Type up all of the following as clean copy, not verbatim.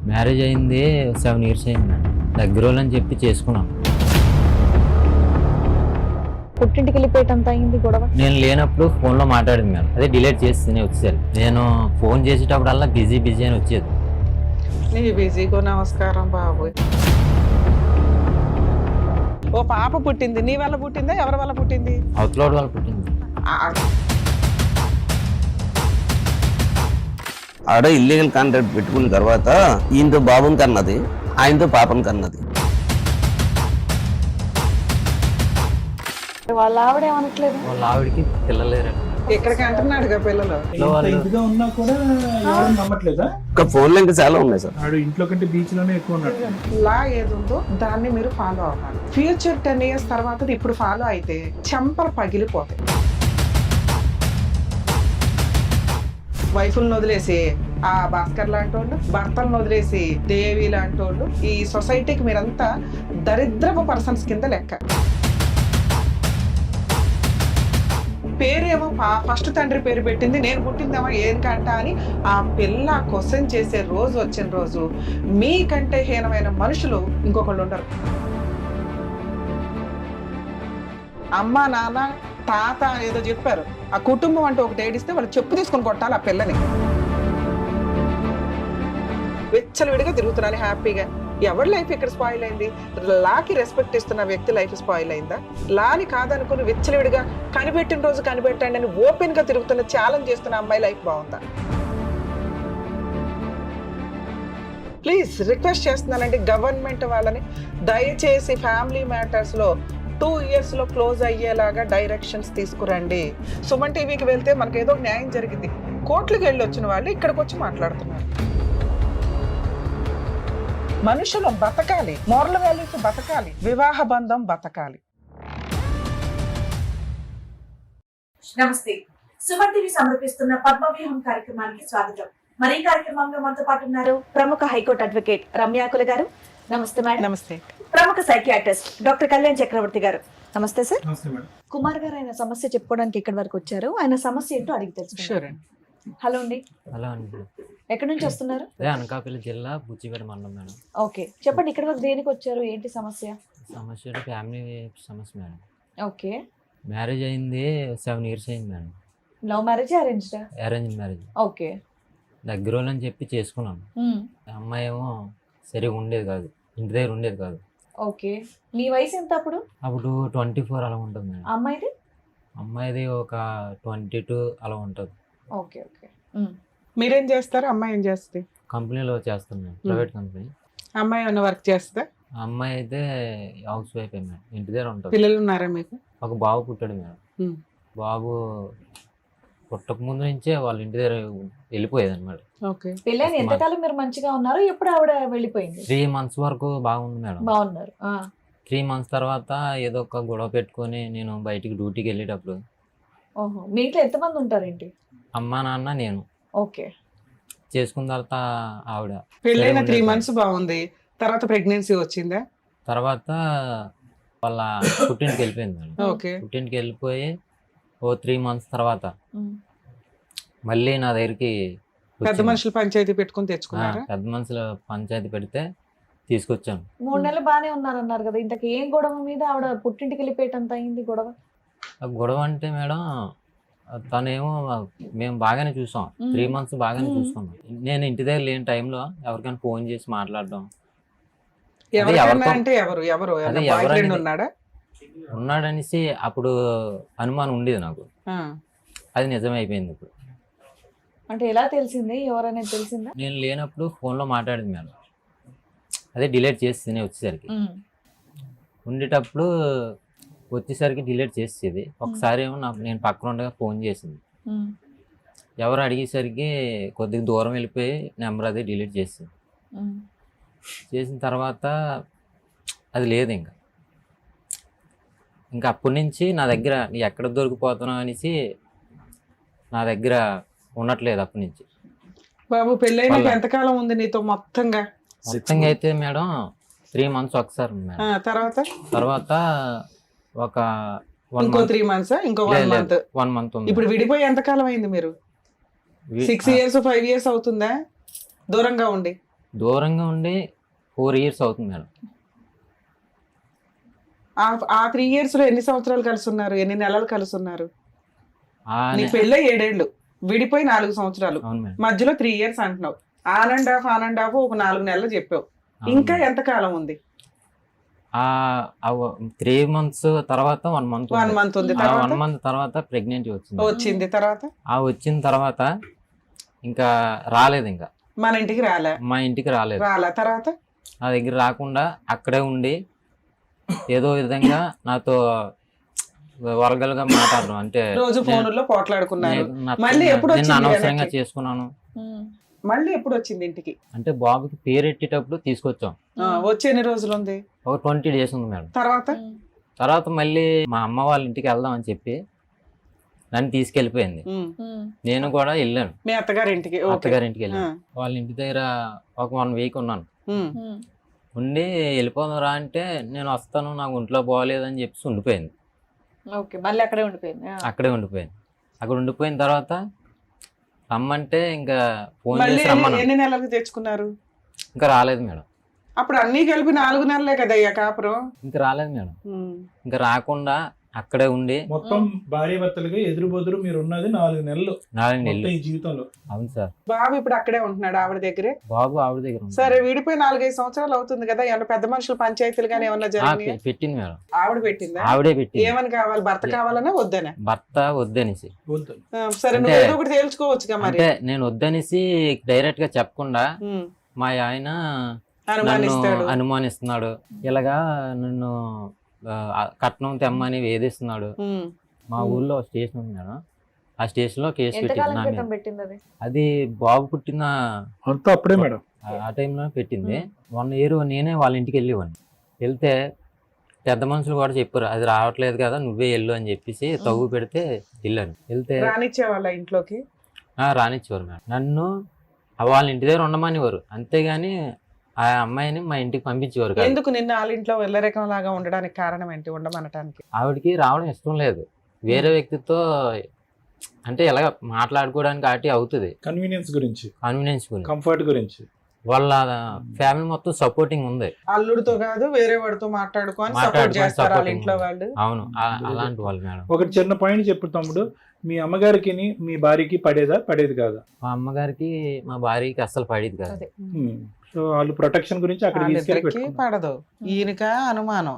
Marriage అయింది 7 years అయింది madam. దగ్గర వాళ్ళని చెప్పి చేసుకున్నాను. పుట్టింటికి వెళ్ళిపోయేటంత అయింది గొడవ. నేను లేనప్పుడు ఫోన్లో మాట్లాడింది మేడం. అదే డిలీట్ చేస్తేనే వచ్చేది. నేను ఫోన్ చేసేటప్పుడల్లా బిజీ బిజీ అని వచ్చేది. నీ బిజీగో నమస్కారం బాబు. ఓ పాప పుట్టింది, నీ వల్ల పుట్టిందా ఎవరి వల్ల పుట్టింది? అవతలోడు వాళ్ళు పుట్టింది. ఆడ ఇల్లీగల్ కాంట్రాక్ట్ పెట్టుకున్న తర్వాత ఈయనతో బాబుని కన్నది, ఆయనతో పాపని కన్నది. వాళ్ళ ఆవిడ ఏమనట్లేదు. వాళ్ళ ఆవిడకి పిల్లలేరు. ఇక్కడికి అంటున్నాడుగా పిల్లలు. ఇదిగా ఉన్నా కూడా ఎవరు నమ్మట్లేదా? ఇంకా ఫోన్లో ఇంకా చాలా ఉన్నాయి సార్. ఆడు ఇంట్లో కంటే బీచ్ లోనే ఎక్కువ ఉన్నాడు. లా ఏది ఉందో దాన్ని మీరు ఫాలో అవ్వాలి. ఫ్యూచర్ 10 years తర్వాత ఇప్పుడు ఫాలో అయితే చెంపలు పగిలిపోతాయి. వైఫుల్ని వదిలేసి ఆ భాస్కర్ లాంటి వాళ్ళు, భర్తలను వదిలేసి దేవి లాంటి వాళ్ళు, ఈ సొసైటీకి మీరంతా దరిద్రపు పర్సన్స్ కింద లెక్క. పేరేమో ఫస్ట్ తండ్రి పేరు పెట్టింది, నేను పుట్టిందేమో ఏంకంట అని ఆ పిల్ల క్వశ్చన్ చేసే రోజు వచ్చిన రోజు మీకంటే హీనమైన మనుషులు ఇంకొకళ్ళు ఉండరు. అమ్మ నాన్న తాత ఏదో చెప్పారు, ఆ కుటుంబం అంటే ఒకటి ఏడిస్తే వాళ్ళు చెప్పు తీసుకొని కొట్టాలి ఆ పిల్లని. విచ్చలవిడిగా తిరుగుతున్నాను హ్యాపీగా. ఎవరి లైఫ్ ఇక్కడ స్పాయిల్ అయింది? లాకి రెస్పెక్ట్ ఇస్తున్న వ్యక్తి లైఫ్ స్పాయిల్ అయిందా? లాని కాదనుకుని విచ్చలవిడిగా కనిపెట్టిన రోజు కనిపెట్టండి అని ఓపెన్ గా తిరుగుతున్న ఛాలెంజ్ చేస్తున్న అమ్మాయి లైఫ్ బాగుందా? ప్లీజ్ రిక్వెస్ట్ చేస్తున్నానండి గవర్నమెంట్ వాళ్ళని, దయచేసి ఫ్యామిలీ మ్యాటర్స్ లో 2 years లో క్లోజ్ అయ్యేలాగా డైరెక్షన్స్ తీసుకురండి. సుమన్ టీవీకి వెళ్తే మనకు ఏదో న్యాయం జరిగింది. కోర్టులకు వెళ్ళి వచ్చిన వాళ్ళు ఇక్కడికి వచ్చి మాట్లాడుతున్నారు. మనుషులు బతకాలి, మోరల్ వాల్యూస్ బతకాలి, వివాహ బంధం బతకాలి. నమస్తే. సుమన్ టీవీ సమర్పిస్తున్న పద్మవ్యూహం కార్యక్రమానికి స్వాగతం. మరి ఈ కార్యక్రమంలో మనతో పాటు ఉన్నారు ప్రముఖ హైకోర్టు అడ్వకేట్ రమ్యాకుల గారు. నమస్తే మేడం. నమస్తే. ప్రముఖ సైకియాట్రిస్ట్ డాక్టర్ కళ్యాణ్ చక్రవర్తి గారు. నమస్తే సార్. నమస్తే మేడం. కుమార్ గారు ఆయన సమస్య చెప్పుకోవడానికి ఇక్కడి వరకు వచ్చారు. ఆయన సమస్య ఏంటో అడిగి తెలుసు. షూర్ అండి. హలో అండి, అలా అండి. ఎక్కడి నుంచి వస్తున్నారు? అదే అనకాపల్లి జిల్లా బుచ్చిపేట మండలం మేడం. ఓకే, చెప్పండి ఇక్కడి వరకు దేనికి వచ్చారు, ఏంటి సమస్య? సమస్య ఫ్యామిలీ సమస్య మేడం. ఓకే, మ్యారేజ్ అయింది 7 ఇయర్స్ అయింది madam. Love marriage arranged? Arrange marriage. Okay. దగ్గర వాళ్ళని చెప్పి చేసుకున్నాను. అమ్మాయి ఏమో సరిగా ఉండేది కాదు, ఇంటి దగ్గర ఉండేది కాదు. ఓకే, మీ వయసు ఎంత అప్పుడు? అప్పుడు 24 అలా ఉంటుంది మేడం. అమ్మాయిది? అమ్మాయిది ఒక 22 అలా ఉంటుంది. Okay okay. మీరేం చేస్తారు? అమ్మాయి ఏం చేస్తుంది? కంపెనీలో చేస్తున్నాను, ప్రైవేట్ కంపెనీ. అమ్మాయి ఏమైనా వర్క్ చేస్తా? అమ్మాయి అయితే హౌస్ వైఫ్ మేడం, ఇంటి దగ్గర ఉంటుంది. పిల్లలు ఉన్నారా మీకు? ఒక బాబు పుట్టాడు మేడం. బాబు పుట్టక ముందు నుంచే వాళ్ళ ఇంటి దగ్గర వెళ్ళిపోయేది అనమాట. ఓకే. పెళ్ళైన ఎంతకాలం మీరు మంచిగా ఉన్నారు? ఎప్పుడు ఆవిడ వెళ్ళిపోయింది? 3 months వరకు బాగుంది మేడం. బాగున్నారు. 3 months తర్వాత ఏదో ఒక గొడవ పెట్టుకొని నేను బయటికి డ్యూటీకి వెళ్ళేటప్పుడు. ఓహో, మీ ఇంట్లో ఎంతమంది ఉంటారేంటి? అమ్మ నాన్న నేను. ఓకే. చేసుకున్న తర్వాత ఆవిడ పెళ్ళైన 3 months బాగుంది, తర్వాత ప్రెగ్నెన్సీ వచ్చిందా? తర్వాత వాళ్ళ పుట్టింటికి వెళ్ళిపోయింది మేడం. ఓకే. పుట్టింటికి వెళ్ళిపోయి ఓ 3 months తర్వాత మళ్ళీ నా దగ్గరికి పెద్ద మనుషులు పంచాయతీ పెట్టుకుని తెచ్చుకున్నారా? పెద్ద మనుషుల పంచాయతీ పెడితే తీసుకొచ్చాను. 3 నెలలు బాగానే ఉన్నారన్నారు కదా, ఇంతకు ఏం గొడవ మీద ఆవిడ పుట్టింటికి వెళ్ళిపోయేటంత అయింది గొడవ? ఆ గొడవ అంటే మేడం, తనేమో మేము బాగానే చూసాం, 3 months బాగానే చూసుకున్నాం. నేను ఇంటి దగ్గర లేని టైంలో ఎవరికైనా ఫోన్ చేసి మాట్లాడడం. ఎవరికైనా అంటే ఎవరు ఎవరు అదే బాయ్ ఫ్రెండ్ ఎవరనేది ఉన్నాడా? ఉన్నాడనేసి అప్పుడు అనుమానం ఉండేది నాకు. అది నిజమైపోయింది ఇప్పుడు. అంటే ఎలా తెలిసింది, ఎవరనేది తెలిసిందా? నేను లేనప్పుడు ఫోన్లో మాట్లాడింది మేడం. అదే డిలీట్ చేస్తేనే వచ్చేసరికి. ఉండేటప్పుడు వచ్చేసరికి డిలీట్ చేసేది. ఒకసారి ఏమో నేను పక్కన ఉండగా ఫోన్ చేసింది. ఎవరు అడిగేసరికి కొద్దిగా దూరం వెళ్ళిపోయి నెంబర్ అది డిలీట్ చేసింది. చేసిన తర్వాత అది లేదు ఇంకా అప్పటి నుంచి నా దగ్గర నీ ఎక్కడ దొరికిపోతున్నావు అనేసి నా దగ్గర ఉండట్లేదు అప్పటి నుంచి. బాబు పెళ్ళైన ఎంతకాలం ఉంది నీతో మొత్తంగా? మొత్తంగా అయితే మేడం 3 months ఒకసారి ఉంది మేడం. తర్వాత ఒక ఇంకో 3 months, ఇంకో 1 month ఉంది. ఇప్పుడు విడిపోయి ఎంతకాలం అయింది మీరు? 6 years 5 years అవుతుందా దూరంగా ఉండి? దూరంగా ఉండి 4 years అవుతుంది మేడం. ఆ 3 years లో ఎన్ని సంవత్సరాలు కలిసి ఉన్నారు, ఎన్ని నెలలు కలిసి ఉన్నారు? ఆ నీ పెళ్ళి 7 ఏళ్ళు, విడిపోయి 4 సంవత్సరాలు, అవును మేడం. మధ్యలో 3 years అంటున్నావు. ఆన్ అండ్ ఆఫ్ ఒక 4 నెలలు చెప్పావు. అవును ఇంకా మేడం. ఎంత కాలం ఉంది? 3 months తర్వాత 1 month 1 month ఉంది. తర్వాత 1 month తర్వాత ప్రెగ్నెంట్ వచ్చింది. వచ్చింది. తర్వాత వచ్చిన తర్వాత ఇంకా రాలేదు, ఇంకా మన ఇంటికి రాలే. మా ఇంటికి రాలేదు. తర్వాత నా దగ్గర రాకుండా అక్కడే ఉండి ఏదో విధంగా నాతో వరగలుగా మాట్లాడడం, అంటే రోజు ఫోన్లో పోట్లాడుకున్నారు. మళ్ళీ ఎప్పుడు నేను వచ్చింది అనవసరంగా వెనక్కి? చేసుకున్నాను. మళ్ళీ ఎప్పుడు వచ్చింది ఇంటికి? అంటే బాబుకి పేరెట్టేటప్పుడు తీసుకొచ్చాం. వచ్చి ఎన్ని రోజులు ఉంది? ఒక 20 days ఉంది మేడం. తర్వాత మళ్ళీ మా అమ్మ వాళ్ళ ఇంటికి వెళ్దాం అని చెప్పి నన్ను తీసుకెళ్ళిపోయింది. నేను కూడా వెళ్ళాను మీ అత్తగారి ఇంటికి. అత్తగారి ఇంటికి వెళ్ళాను. వాళ్ళ ఇంటి దగ్గర ఒక 1 week ఉన్నాను. ఉండి వెళ్ళిపోదాం రా అంటే నేను వస్తాను, నాకు ఒంట్లో బాగోలేదని చెప్పేసి ఉండిపోయింది. ఓకే, మళ్ళీ అక్కడే ఉండిపోయింది. అక్కడే ఉండిపోయింది. అక్కడ ఉండిపోయిన తర్వాత రమ్మంటే ఇంకా ఫోన్ మళ్ళీ చేసి రమ్మన్నా. ఎన్ని నెలలకు తెచ్చుకున్నారు? ఇంకా రాలేదు మేడం. అప్పుడు అన్ని కలిపి 4 నెలలే కదయ్యా కాపురం. ఇంకా రాలేదు మేడం. ఇంకా రాకుండా అక్కడే ఉండి మొత్తం భార్య భర్తలుగా ఎదురు బొదురు మీరు ఉన్నది 4 నెలలు 4 మొత్తం నెలలు. ఈ జీవితంలో. అవును సార్. బాబు ఇప్పుడు అక్కడే ఉంటున్నాడు ఆవిడ దగ్గరే. బాబు ఆవిడ దగ్గర ఉంది. సరే, విడిపోయి 4-5 సంవత్సరాలు అవుతుంది కదా, ఏమన్నా పెద్ద మనుషులు పంచాయతీలు కానీ ఏమన్నా జరిగినాయా? పెట్టింది మేడం. ఆవిడ పెట్టిందా? ఆవిడే పెట్టింది. ఏమని కావాలి? భర్త కావాలనా వద్దనా? భర్త వద్దనేసి. వద్దు. సరే, నువ్వు ఏదో ఒకటి తేల్చుకోవచ్చుగా మరి. అంటే నేను వద్దనేసి డైరెక్ట్ గా చెప్పకుండా ఉమ్, మా ఆయన నన్ను అనుమానిస్తాడు. అనుమానిస్తున్నాడు. ఇలాగా నన్ను కట్నం తెమ్మని వేధిస్తున్నాడు. ఉమ్, మా ఊర్లో స్టేషన్ ఉంది మేడం. ఆ స్టేషన్ లో కేసు పెట్టింది ఎంతకాలం నా మీద. క్రితం పెట్టింది అది? అది బాబు పుట్టిన అంతా అప్పుడే మేడం. ఆ టైంలో పెట్టింది. 1 year నేనే వాళ్ళ ఇంటికి వెళ్ళేవాడిని. వెళ్తే పెద్ద మనుషులు కూడా చెప్పారు, అది రావట్లేదు కదా నువ్వే వెళ్ళు అని చెప్పేసి తగ్గు పెడితే వెళ్ళాను. వెళ్తే రానిచ్చేవాళ్ళ ఇంట్లోకి? రానిచ్చేవారు మేడం. నన్ను వాళ్ళ ఇంటి దగ్గర ఉండమనేవారు, అంతేగాని ఆ అమ్మాయిని మా ఇంటికి పంపించేవారు కాదు. ఎందుకు నిన్న వాళ్ళ ఇంట్లో వెళ్ళరకం లాగా ఉండడానికి కారణం ఏంటి? ఉండమనటానికి ఆవిడకి రావడం ఇష్టం లేదు. వేరే వ్యక్తితో అంటే ఎలాగ మాట్లాడుకోవడానికి ఆటి అవుతుంది. కన్వీనియన్స్ గురించి, కన్వీనియన్స్ గురించి, కంఫర్ట్ గురించి. వాళ్ళ ఫ్యామిలీ మొత్తం సపోర్టింగ్ ఉంది. అల్లుడితో కాదు వేరే వాడితో మాట్లాడుకొని సపోర్ట్ చేస్తారు వాళ్ళ ఇంట్లో వాళ్ళు. అవును, అలాంటి వాళ్ళు మేడం. ఒక చిన్న పాయింట్ చెప్పు తమ్ముడు, మీ అమ్మగారికి మీ భార్యకి పడేది కాదా? మా అమ్మగారికి మా భార్యకి అస్సలు పడేది కాదు. అదే. సో వాళ్ళు ప్రొటెక్షన్ గురించి అక్కడ తీసుకెళ్ళి వాళ్ళిద్దరికి పెట్టుకున్నారు. పడదు, ఈయనక అనుమానం,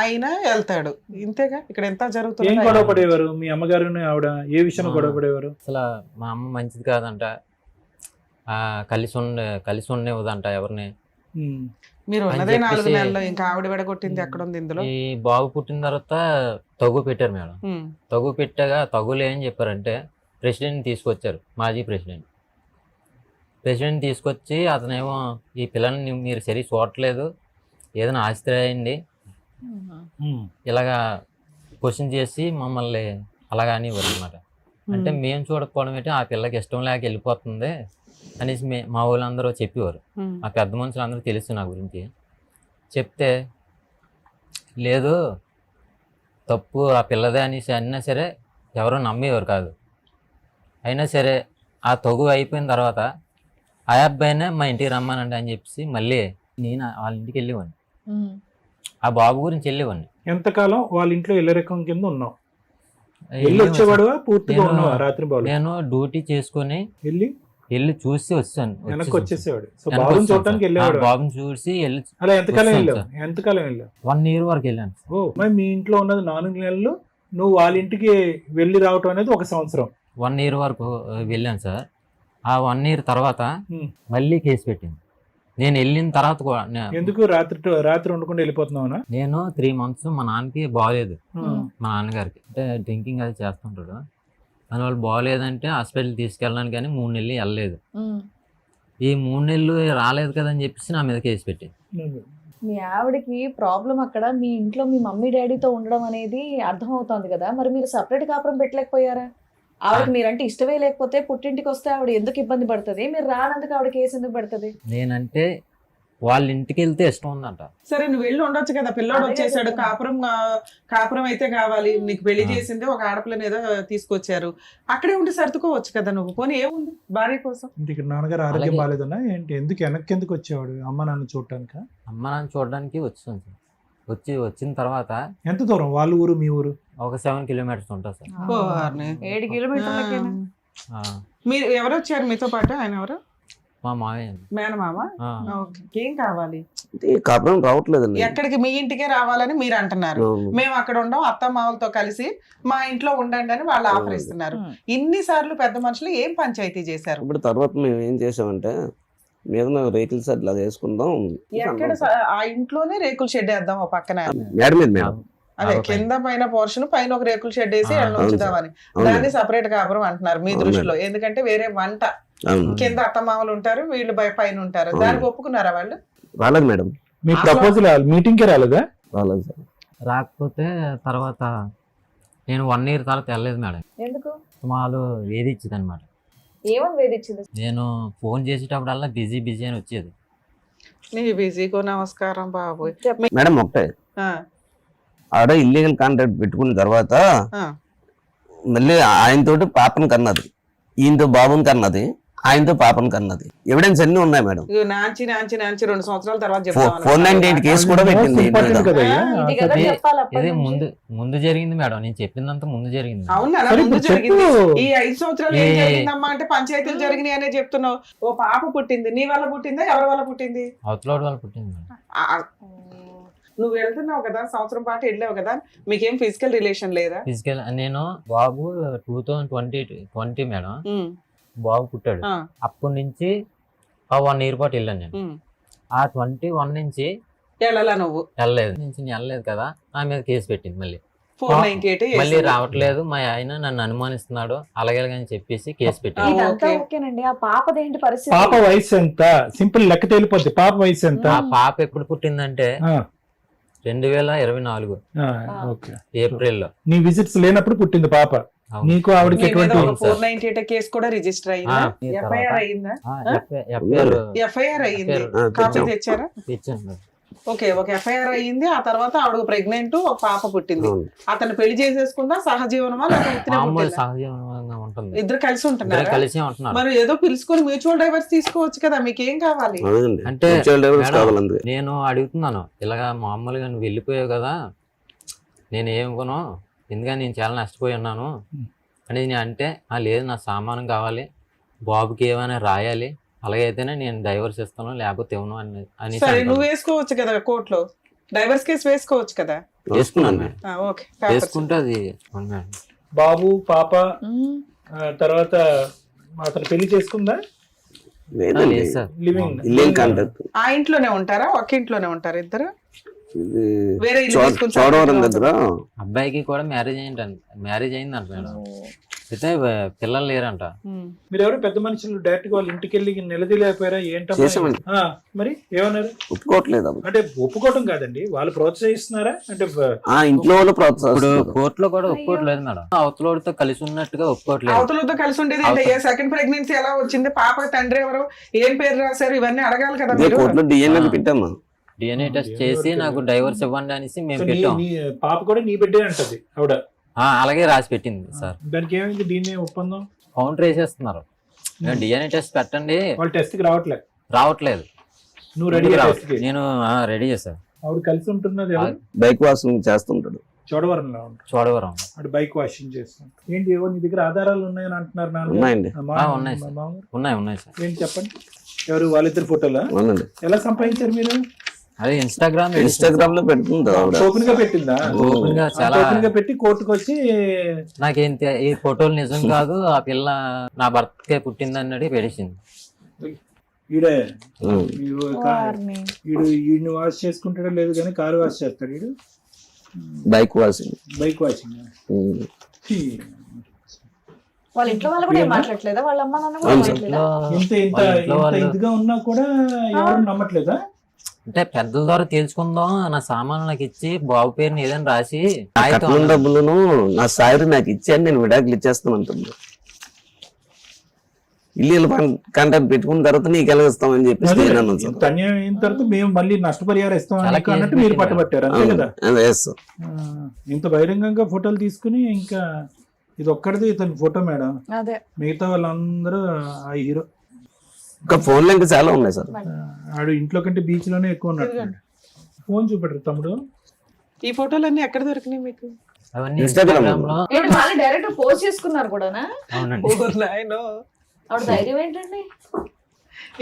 అయినా వెళ్తాడు. ఇంతేగా ఇక్కడ ఎంత ఏం జరుగుతుంది? గొడవ పడేవారు మీ అమ్మగారు ఆవిడ? ఏ విషయంలో గొడవ పడేవారు? అసలు మా అమ్మ మంచిది కాదంట, కలిసి ఉండేవదంట ఎవరిని. మీరు ఉన్నదే అని 4 చెప్పేసి- నెలలు, ఇంకా ఆవిడ విడగొట్టింది ఎక్కడ ఉంది ఇందులో? ఈ బాబు పుట్టిన తర్వాత తగు పెట్టారు మేడం. ఉమ్, తగు పెట్టగా తగులు ఏం చెప్పారంటే ప్రెసిడెంట్ తీసుకొచ్చారు, మాజీ ప్రెసిడెంట్ తీసుకొచ్చి అతనేమో ఈ పిల్లల్ని మీరు సరి చూడట్లేదు, ఏదైనా ఆస్తి రాయండి ఇలాగా క్వశ్చన్ చేసి మమ్మల్ని అలాగా అనేవారు అనమాట. అంటే మేము చూడకపోవడం ఏంటి, ఆ పిల్లకి ఇష్టం లేక వెళ్ళిపోతుంది అనేసి మా వాళ్ళందరూ చెప్పేవారు. ఉమ్, ఆ పెద్ద మనుషులు అందరూ తెలుసు నా గురించి. చెప్తే లేదు తప్పు ఆ పిల్లదే అనేసి అన్నా సరే ఎవరో నమ్మేవారు కాదు. అయినా సరే ఆ తగు అయిపోయిన తర్వాత ఆ అబ్బాయినే మా ఇంటికి రమ్మానండి అని చెప్పేసి మళ్ళీ నేను వాళ్ళ ఇంటికి వెళ్ళేవాడిని. ఆ బాబు గురించి వెళ్ళేవాడిని. ఎంతకాలం వాళ్ళ ఇంట్లో ఇల్లరికం కింద ఉన్నావు? వెళ్ళి వెళ్ళి వచ్చేవాడువా? పూర్తిగా నేను- ఉన్నావా రాత్రి బాబు? నేను డ్యూటీ చేసుకొని వెళ్ళి చూసి వచ్చాను. వెనక్కి వచ్చేసేవాడు. సో వెనక్కి బాబుని వచ్చాను చూడటానికి సార్. వెళ్ళేవాడు. బాబుని చూసి వెళ్ళి అలా ఎంతకాలం వచ్చాను వెళ్ళావు? ఎంతకాలం వెళ్ళావు? 1 year వరకు వెళ్ళాను. ఓ, మరి మీ ఇంట్లో ఉన్నది 4 నెలలు, నువ్వు వాళ్ళ ఇంటికి వెళ్ళి రావటం అనేది 1 సంవత్సరం. 1 year వరకు వెళ్ళాను సార్. ఆ 1 year తర్వాత ఉమ్. మళ్ళీ కేసు పెట్టింది. నేను వెళ్ళిన తర్వాత కూడా ఎందుకు రాత్రి ఉండకుండా వెళ్ళిపోతున్నావునా? నేను 3 months మా నాన్నకి బాగలేదు. మా నాన్నగారికి అంటే డ్రింకింగ్ అది చేస్తుంటాడు. దానివల్ల బాగలేదంటే హాస్పిటల్ తీసుకెళ్ళడానికి కానీ 3 నెలలు వెళ్ళలేదు. ఈ 3 నెలలు రాలేదు కదా అని చెప్పేసి నా మీద కేసు పెట్టింది. మీ ఆవిడకి ప్రాబ్లం అక్కడ మీ ఇంట్లో మీ మమ్మీ డాడీతో ఉండడం అనేది అర్థమవుతోంది కదా, మరి మీరు సపరేట్ కాపురం పెట్టలేకపోయారా? ఆవిడకి మీరంటే ఇష్టమే లేకపోతే పుట్టింటికి వస్తే ఆవిడ ఎందుకు ఇబ్బంది పడుతుంది? మీరు రానందుకు ఆవిడ కేసు ఎందుకు పడుతుంది? నేనంటే వాళ్ళ ఇంటికి వెళ్తే ఇష్టం ఉందంట. సరే నువ్వు వెళ్ళి ఉండొచ్చు కదా, పిల్లోడు అదే వచ్చేసాడు, చెప్తున్నా. కాపురం అయితే కావాలి, నీకు పెళ్లి ఆ. చేసింది ఒక ఆడపిల్లని ఏదో తీసుకొచ్చారు, అక్కడే ఉండి సర్దుకోవచ్చు కదా నువ్వు. పోనీ ఏముంది భార్య కోసం. ఇంటికి నాన్నగారు ఆరోగ్యం అలాగే. బాగాలేదన్నా ఏంటి, ఎందుకు వెనక్కి ఎందుకు వచ్చేవాడు అమ్మ నాన్న చూడటానిక? అమ్మ నాన్న చూడడానికి వచ్చాను సార్. వచ్చిన తర్వాత ఎంత దూరం వాళ్ళ ఊరు మీ ఊరు? ఒక 7 kilometers ఉంటుంది సార్. పోర్ని. 7 కిలోమీటర్లకేనా? ఆ, మీరు ఎవరు వచ్చారు మీతో పాటు? ఆయన ఎవరు? మా మావయ్య. మేనమామ. ఆ, ఓకే. ఏం కావాలి? అంటే కాపురం రావట్లేదండి. ఎక్కడికి? మీ ఇంటికే రావాలని మీరు అంటున్నారు. అవును. మేము అక్కడ ఉండం, అత్త మామలతో కలిసి మా ఇంట్లో ఉండండి అని వాళ్ళు ఆఫర్ ఇస్తున్నారు. ఉమ్. ఇన్నిసార్లు పెద్ద మనుషులు ఏం పంచాయతీ చేశారు? ఇప్పుడు తర్వాత మేము ఏం చేసామంటే మీద రేకుల సెట్ లాగా వేసుకుందాం. ఎక్కడ ఆ ఇంట్లోనే రేకుల షెడ్ వేద్దాం ఓ పక్కన. మేడ మీద మేడం. అదే ఆ, కింద పైన పోర్షన్, పైన ఒక రేకుల షెడ్ వేసి ఆ, ఎండ ఉంచుదామని. అవును. దాన్ని సపరేట్ కాపురం అంటున్నారు మీ అవును. దృష్టిలో. ఎందుకంటే వేరే వంట, అవును. కింద అత్తమామలు ఉంటారు, వీళ్ళు పైన ఉంటారు. అవును. దానికి ఒప్పుకున్నారా వాళ్ళు? రాలేదు మేడం. మీ ప్రపోజల్ మీటింగ్కే రాలేదా? రాలేదు సార్. రాకపోతే తర్వాత నేను 1 year తర్వాత వెళ్ళలేదు మేడం. ఎందుకు? వాళ్ళు వేధించింది అనమాట. ఏమని వేధించింది? నేను ఫోన్ చేసేటప్పుడల్లా బిజీ అని వచ్చేది. నీ బిజీకో నమస్కారం బాబోయ్. మేడం ఒకటే, ఆ, ఆడ ఇల్లీగల్ కాంట్రాక్ట్ పెట్టుకున్న తర్వాత ఆ. మళ్ళీ ఆయనతోటి పాపను కన్నది, ఈయనతో బాబుని కన్నది, ఆయనతో పాపను కన్నది. ఎవిడెన్స్ అన్ని ఉన్నాయి మేడం. ఇగో నాంచి 2 సంవత్సరాల తర్వాత 498 కేసు కూడా పెట్టింది ఈయన మీద. ఇంపార్టెంట్ కదా అయ్యా. ఇది కదా ఇది- చెప్పాలి అప్పటి ఇది నుంచి. ముందు జరిగింది మేడం. నేను చెప్పిందంతా ముందు జరిగింది. అవును అలా సరే, ముందు ఇప్పుడు జరిగింది. చెప్పు. ఈ 5 సంవత్సరాలు ఏం ఏ- జరిగిందమ్మా అంటే పంచాయతీలు జరిగినాయి అనే చెప్తున్నావు. ఓ పాప పుట్టింది, నీ వల్ల పుట్టిందా ఎవరి వల్ల పుట్టింది? అవతలోడు వాళ్ళు పుట్టింది మేడం. ఆ, నువ్వు వెళ్తున్నావు కదా, సంవత్సరం పాటు వెళ్ళావు కదా, మీకేం ఫిజికల్ రిలేషన్ లేదా? ఫిజికల్ నేను బాబు 2020 మేడం ఉమ్, బాబు పుట్టాడు. ఆ, అప్పటి నుంచి 1 year పాటు వెళ్ళాను నేను. ఉమ్. ఆ 21 నుంచి వెళ్ళాలా నువ్వు? నేను వెళ్ళలేదు కదా, నా మీద కేసు పెట్టింది. మళ్ళీ 498 మళ్ళీ రావట్లేదు, మా ఆయన నన్ను అనుమానిస్తున్నాడు అలాగే అని చెప్పేసి కేసు పెట్టింది. ఇదంతా ఓకే. ఓకేనండి. ఆ పాపదేంటి పరిస్థితి? పాప వయసు ఎంత? సింపుల్ లెక్క తేలిపోద్ది. పాప వయసు ఎంత? ఆ పాప ఎప్పుడు పుట్టిందంటే ఆ, 2024 ఆ, ఓకే. ఏప్రిల్లో. నీ విజిట్స్ లేనప్పుడు పుట్టింది పాప. అవును. నీకు ఆవిడకి నీ మీద ఎటువంటి ఒక 498 కేసు కూడా రిజిస్టర్ అయిందా? ఈ ఎఫ్ఐఆర్ తర్వాత- అయిందా? FIR ఎఫ్ఐఆర్ అయింది. ఆ, కాపీ తెచ్చాం. తెచ్చారా? ఇచ్చాను. ఓకే, ఒక ఎఫ్ఐఆర్ అయ్యింది. ఆ తర్వాత ఆవిడ ప్రెగ్నెంట్, ఒక పాప పుట్టింది. అవును. అతను పెళ్లి చేసేసుకుందా, సహజీవనమా లేకపోతే ఉత్తినే మామూలు పుట్టిందా? సహజీవనంగా ఉంటుంది. ఇద్దరు కలిసి ఇద్దరు ఉంటున్నారా? కలిసి ఉంటున్నారు. మరి ఏదో పిలుచుకొని మ్యూచువల్ డైవర్స్ తీసుకోవచ్చు కదా, మీకేం కావాలి? అవునండి. అంటే Mutual divorce మేడం, కావాలి అందుకే. నేను అడుగుతున్నాను ఇలాగా మామూలుగా నువ్వు వెళ్ళిపోయావు కదా, నేను ఏమనుకోను, ఎందుకని నేను చాలా నష్టపోయి ఉన్నాను అని నేను అంటే, లేదు నా సామానం కావాలి, బాబుకి ఏమైనా రాయాలి, అలాగైతేనే నేను డైవర్స్ ఇస్తాను లేకపోతే ఇవ్వను అని సరే నువ్వు వేసుకోవచ్చు కదా కోర్టులో, డైవర్స్ కేసు వేసుకోవచ్చు కదా. వేసుకున్నాను మేడం. Okay, papers. వేసుకుంటే అది అవును మేడం. బాబు పాప ఉమ్. తర్వాత అతను పెళ్లి చేసుకుందా? లేదండి. లేదు సార్. Living illegal contract. ఆ ఇంట్లోనే ఉంటారా, ఒక ఇంట్లోనే ఉంటారు ఇద్దరు? ఇది వేరే ఇల్లు తీసుకుని చోడవరం దగ్గర అబ్బాయికి కూడా మ్యారేజ్ అయిందంట మేడం. అయితే పిల్లలు లేరంట. ఉమ్. మీరు ఎవరు పెద్ద మనుషులు డైరెక్ట్ గా వాళ్ళ ఇంటికి వెళ్ళి నిలదీలేకపోయారా? ఏంటమ్మా? చేసామండి. ఆ, మరి ఏమన్నారు? ఒప్పుకోవట్లేదు అమ్మ. అంటే ఒప్పుకోవటం కాదండి, వాళ్ళు ప్రోత్సహిస్తున్నారా? అంటే ఆ ఇంట్లో వాళ్ళు ఇప్పుడు ప్రోత్సహిస్తున్నారు. కోర్టులో కూడా ఒప్పుకోవట్లేదు మేడం. అవతలోడితో కలిసి ఉన్నట్టుగా ఒప్పుకోవట్లేదు. అవతలతో కలిసి ఉండేది ఏంటి? ఏ సెకండ్ ప్రెగ్నెన్సీ ఎలా వచ్చింది, పాప తండ్రి ఎవరు, ఏం పేరు రాశారు, ఇవన్నీ అడగాలి కదా ఇదే మీరు. కోర్టులో డిఎన్ఏ పెట్టామా? డిఎన్ఏ టెస్ట్ చేసి నాకు డైవర్స్ ఇవ్వండి అనేసి మేము సో నీ- పెట్టాం. నీ పాప కూడా నీ బిడ్డే అంటది ఆవిడ. అలాగే రాసి పెట్టింది సార్. దానికి ఏమైంది? దీన్ని ఒప్పందం కౌంటర్ వేసేస్తున్నారు. డిఎన్ఏ టెస్ట్ పెట్టండి, వాళ్ళు టెస్ట్ కి రావట్లేదు. రావట్లేదు. నువ్వు రెడీ టెస్ట్ కి. నేను రెడీ చేశాను. ఆవిడ కలిసి ఉంటున్నది ఎవరు? బైక్ వాషింగ్ చేస్తుంటాడు. చోడవరంలో ఉంటాడు. చూడవరం. అటు బైక్ వాషింగ్ చేస్తాను. ఏంటి ఏవో నీ దగ్గర ఆధారాలు ఉన్నాయని అంటున్నారు నాన్న? ఉన్నాయండి. ఉన్నాయి సార్. ఉన్నాయి సార్. ఏంటి చెప్పండి. ఎవరు? వాళ్ళిద్దరు ఫోటోలా? అవునండి. ఎలా సంపాదించారు మీరు? అదే ఇన్స్టాగ్రామ్ లో పెడుతుంది ఆవిడ. ఓపెన్ గా పెట్టిందా? ఓపెన్ గా చాలా ఓపెన్ గా పెట్టి కోర్టుకు వచ్చి నాకేం ఈ ఫోటోలు నిజం కాదు, ఆ పిల్ల నా భర్తకే పుట్టింది అన్నది పెట్టేసింది. ఈడే ఉం. వారిని. ఈడిని వాష్ చేసుకుంటాడో లేదు కానీ కారు వాష్ చేస్తాడు ఈడు. Bike washing. Bike washing. ఉం. వాళ్ళ ఇంట్లో వాళ్ళు కూడా ఏం మాట్లాడలేదా? వాళ్ళ అమ్మ నాన్న కూడా అవును సార్. మాట్లాడలేదా? ఇంత ఇంత వాళ్ళ ఇంట్లో ఇంత వాళ్ళు- ఇదిగా ఉన్నా కూడా ఎవరు నమ్మట్లేదా? అంటే పెద్దల ద్వారా తేల్చుకుందాం, నా సామాన్లు నాకు ఇచ్చి బాబు పేరుని ఏదైనా రాసి కట్నం డబ్బులను నా సాయరు నాకు ఇచ్చాను, నేను విడాకులు ఇచ్చేస్తాను అంటుంది. ఇల్లు కాంటాక్ట్ పెట్టుకున్న తర్వాత నీకు ఎలా ఇస్తామని చెప్పేసి అదే, నేను అన్నాను సార్. ఇంత అన్యాయం అయిన తర్వాత మేము మళ్ళీ నష్టపరిహారం ఇస్తాం చాలా అన్నట్టు కేసులు మీరు పెట్టినారు. పట్టుబట్టారు అంతే కదా. Yes sir. ఇంత బహిరంగంగా ఫోటోలు తీసుకుని ఇంకా ఇది ఒక్కడిది ఇతని ఫోటో మేడం, అదే మిగతా వాళ్ళందరూ ఆ హీరో. ఇంకా ఫోన్లో ఇంకా చాలా ఉన్నాయి సార్. ఆడు ఇంట్లో కంటే బీచ్ లోనే ఎక్కువ ఉన్నట్టు. ఫోన్ చూపెట్టరు తమ్ముడు. ఈ ఫోటోలన్నీ ఎక్కడ దొరికినాయి మీకు? అవన్నీ Instagram Instagram లో ఏంటి వాళ్ళు డైరెక్ట్ పోస్ట్ చేసుకున్నారు కూడానా? అవునండి. ఓ నాయనో. ఆవిడ ధైర్యం ఏంటండి?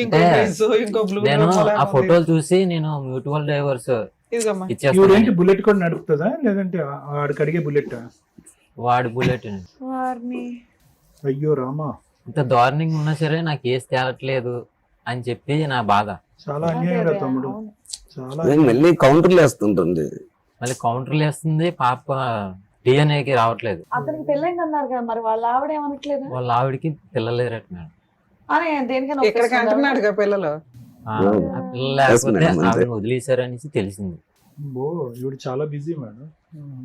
ఇంకో అంటే డ్రెస్, ఇంకో బ్లూ నేను ఆ ఫోటోలు చూసి నేను మ్యూచువల్ డైవర్స్ ఇదిగమ్మా. ఇవిడేంటి ఇచ్చేస్తాను. బుల్లెట్ కూడా నడుపుతుందా లేదంటే ఆడికి అడిగే బుల్లెట్? వాడి బుల్లెట్ వారిని అయ్యో రామా, ఇంత దారుణంగా ఉన్నా సరే నాకు కేసు తేలట్లేదు అని చెప్పి నా బాధ. చాలా అదే, అన్యాయం రా అదే, తమ్ముడు, అవును. చాలా నేను మళ్ళీ కౌంటర్లు వేస్తుంటుంది. మళ్ళీ కౌంటర్లు వేస్తుంది, పాప డిఎన్ఏకి రావట్లేదు. అతనికి పెళ్ళైంది అన్నారు కదా, మరి వాళ్ళ ఆవిడ ఏమనట్లేదు వాళ్ళ ఆవిడకి పిల్లలేరట మేడం. అని దేనికైనా ఇక్కడికి ఒప్పేసుకుందా? అంటున్నాడుగా పిల్లలు. ఆ పిల్లలు లేకపోతే మేడం, అంతే. ఆవిడని వదిలేశారనేసి తెలిసింది. ఇవిడు చాలా బిజీ మేడం.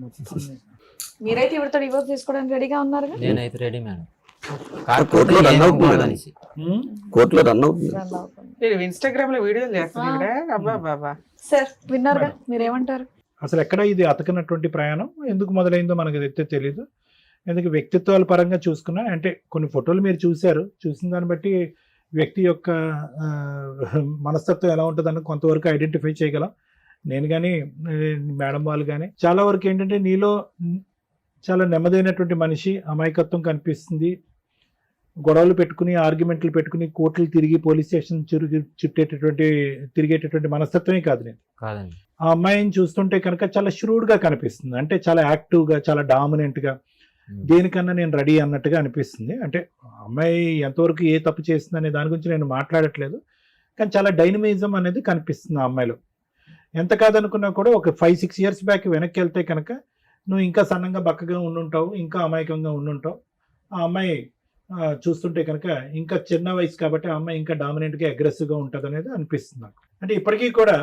మొత్తం మీరైతే ఇవిడతో డివోర్స్ తీసుకోవడానికి రెడీగా ఉన్నారు నేనైతే రెడీ మేడం. కోర్టులో రన్ అవుతుంది మేడం. అనేసి కోర్టులో రన్ అవుతుంది. ఇన్స్టాగ్రామ్ లో వీడియోలు చేస్తున్నాడు. అబ్బా బాబా. సార్ విన్నారుగా, మీరేమంటారు? అసలు ఎక్కడ ఇది అతకనటువంటి ప్రయాణం ఎందుకు మొదలైందో మనకు అయితే తెలియదు. ఎందుకు వ్యక్తిత్వాల పరంగా చూసుకున్నా అంటే కొన్ని ఫోటోలు మీరు చూశారు, చూసిన దాన్ని బట్టి వ్యక్తి యొక్క మనస్తత్వం ఎలా ఉంటుందని కొంతవరకు ఐడెంటిఫై చేయగలం. నేను కానీ మేడం వాళ్ళు కానీ చాలా వరకు ఏంటంటే నీలో చాలా నెమ్మదైనటువంటి మనిషి, అమాయకత్వం కనిపిస్తుంది. గొడవలు పెట్టుకుని ఆర్గ్యుమెంట్లు పెట్టుకుని కోర్టులు తిరిగి పోలీస్ స్టేషన్ తిరిగేటటువంటి మనస్తత్వమే కాదు నేను. కాదండి. ఆ అమ్మాయిని చూస్తుంటే కనుక చాలా ష్రూడ్గా కనిపిస్తుంది. అంటే చాలా యాక్టివ్గా, చాలా డామినెంట్గా, దేనికన్నా నేను రెడీ అన్నట్టుగా అనిపిస్తుంది. అంటే అమ్మాయి ఎంతవరకు ఏ తప్పు చేస్తుంది అనే దాని గురించి నేను మాట్లాడట్లేదు, కానీ చాలా డైనమిజం అనేది కనిపిస్తుంది ఆ అమ్మాయిలో. ఎంత కాదనుకున్నా కూడా ఒక 5-6 years బ్యాక్ వెనక్కి వెళ్తే కనుక నువ్వు ఇంకా సన్నంగా బక్కగా ఉండుంటావు, ఇంకా అమాయకంగా ఉండుంటావు. ఆ అమ్మాయి చూస్తుంటే కనుక ఇంకా చిన్న వయసు కాబట్టి ఆ అమ్మాయి ఇంకా డామినెంట్గా అగ్రెసివ్గా ఉంటుంది అనేది అనిపిస్తుంది నాకు. అంటే ఇప్పటికీ కూడా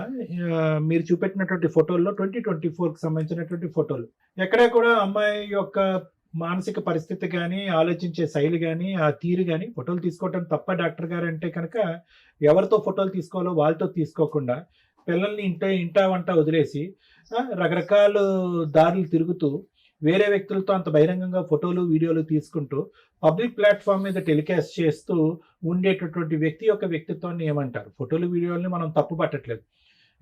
మీరు చూపెట్టినటువంటి ఫోటోల్లో 2024కి సంబంధించినటువంటి ఫోటోలు ఎక్కడా కూడా అమ్మాయి యొక్క మానసిక పరిస్థితి కానీ, ఆలోచించే శైలి కానీ, ఆ తీరు కానీ, ఫోటోలు తీసుకోవటం తప్ప డాక్టర్ గారు అంటే కనుక ఎవరితో ఫోటోలు తీసుకోవాలో వాళ్ళతో తీసుకోకుండా పిల్లల్ని ఇంటా వంట వదిలేసి రకరకాల దారులు తిరుగుతూ వేరే వ్యక్తులతో అంత బహిరంగంగా ఫోటోలు వీడియోలు తీసుకుంటూ పబ్లిక్ ప్లాట్ఫామ్ మీద టెలికాస్ట్ చేస్తూ ఉండేటటువంటి వ్యక్తి యొక్క వ్యక్తిత్వాన్ని ఏమంటారు? ఫోటోలు వీడియోలని మనం తప్పు పట్టట్లేదు.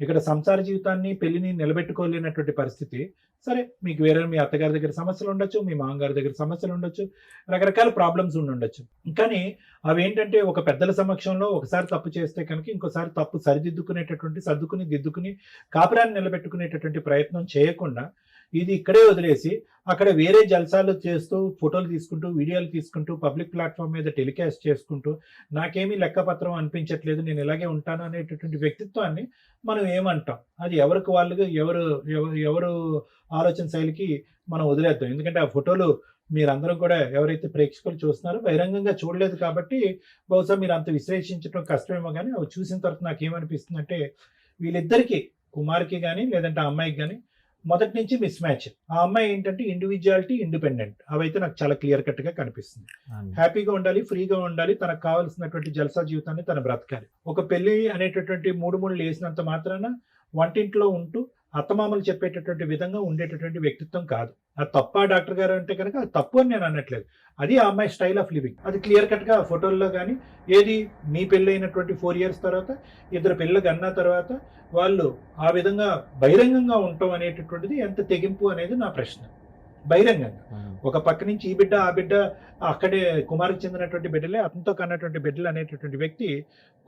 ఇక్కడ సంసార జీవితాన్ని, పెళ్లిని నిలబెట్టుకోలేనటువంటి పరిస్థితి. సరే, మీకు వేరే మీ అత్తగారి దగ్గర సమస్యలు ఉండొచ్చు, మీ మామగారి దగ్గర సమస్యలు ఉండొచ్చు, రకరకాల ప్రాబ్లమ్స్ ఉండొచ్చు. కానీ అవేంటంటే ఒక పెద్దల సమక్షంలో ఒకసారి తప్పు చేస్తే కనుక ఇంకోసారి తప్పు సర్దుకుని దిద్దుకుని కాపురాన్ని నిలబెట్టుకునేటటువంటి ప్రయత్నం చేయకుండా ఇది ఇక్కడే వదిలేసి అక్కడ వేరే జల్సాలు చేస్తూ ఫోటోలు తీసుకుంటూ వీడియోలు తీసుకుంటూ పబ్లిక్ ప్లాట్ఫామ్ మీద టెలికాస్ట్ చేసుకుంటూ నాకేమీ లెక్కపత్రం అనిపించట్లేదు, నేను ఇలాగే ఉంటాను అనేటటువంటి వ్యక్తిత్వాన్ని మనం ఏమంటాం? అది ఎవరికి వాళ్ళుగా ఎవరు ఆలోచన శైలికి మనం వదిలేద్దాం. ఎందుకంటే ఆ ఫోటోలు మీరందరూ కూడా ఎవరైతే ప్రేక్షకులు చూస్తున్నారో బహిరంగంగా చూడలేదు కాబట్టి బహుశా మీరు అంత విశ్లేషించడం కష్టమేమో. కానీ అవి చూసిన తర్వాత నాకు ఏమనిపిస్తుందంటే వీళ్ళిద్దరికీ, కుమార్కి కానీ లేదంటే ఆ అమ్మాయికి కానీ మొదటి నుంచి మిస్ మ్యాచ్. ఆ అమ్మాయి ఏంటంటే ఇండివిజువాలిటీ, ఇండిపెండెంట్, అవైతే నాకు చాలా క్లియర్ కట్ గా కనిపిస్తుంది. హ్యాపీగా ఉండాలి, ఫ్రీగా ఉండాలి, తనకు కావాల్సినటువంటి జల్సా జీవితాన్ని తను బ్రతకాలి. ఒక పెళ్లి అనేటటువంటి మూడు వేసినంత మాత్రాన వంటింట్లో ఉంటూ అత్తమామలు చెప్పేటటువంటి విధంగా ఉండేటటువంటి వ్యక్తిత్వం కాదు. అది తప్ప డాక్టర్ గారు అంటే కనుక అది తప్పు అని నేను అనట్లేదు. అది ఆ అమ్మాయి స్టైల్ ఆఫ్ లివింగ్. అది క్లియర్ కట్ గా ఫోటోల్లో కానీ ఏది మీ పెళ్ళి అయినటువంటి 4 years తర్వాత, 2 పిల్లలు అన్న తర్వాత వాళ్ళు ఆ విధంగా బహిరంగంగా ఉండటం అనేటటువంటిది ఎంత తెగింపు అనేది నా ప్రశ్న. బహిరంగంగా ఒక పక్క నుంచి ఈ బిడ్డ ఆ బిడ్డ అక్కడే కుమారికి చెందినటువంటి బిడ్డలే, అతనితో కన్నటువంటి బిడ్డలు అనేటటువంటి వ్యక్తి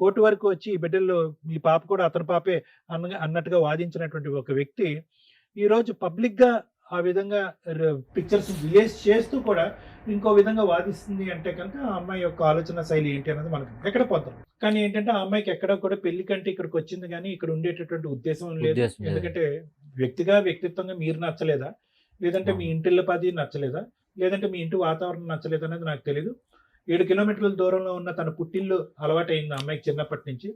కోర్టు వరకు వచ్చి ఈ బిడ్డల్లో మీ పాప కూడా అతని పాపే అన్నట్టుగా వాదించినటువంటి ఒక వ్యక్తి ఈరోజు పబ్లిక్గా ఆ విధంగా పిక్చర్స్ రిలీజ్ చేస్తూ కూడా ఇంకో విధంగా వాదిస్తుంది అంటే కనుక ఆ అమ్మాయి యొక్క ఆలోచన శైలి ఏంటి అనేది మనకు ఎక్కడ పోతాం. కానీ ఏంటంటే ఆ అమ్మాయికి ఎక్కడ కూడా పెళ్లి కంటే ఇక్కడికి వచ్చింది కానీ ఇక్కడ ఉండేటటువంటి ఉద్దేశం లేదు. ఎందుకంటే వ్యక్తిత్వంగా మీరు నచ్చలేదా, లేదంటే మీ ఇంటిల్ల పది నచ్చలేదా, లేదంటే మీ ఇంటి వాతావరణం నచ్చలేదు అనేది నాకు తెలియదు. 7 kilometers దూరంలో ఉన్న తన పుట్టిల్లు అలవాటు అయింది అమ్మాయికి చిన్నప్పటి నుంచి.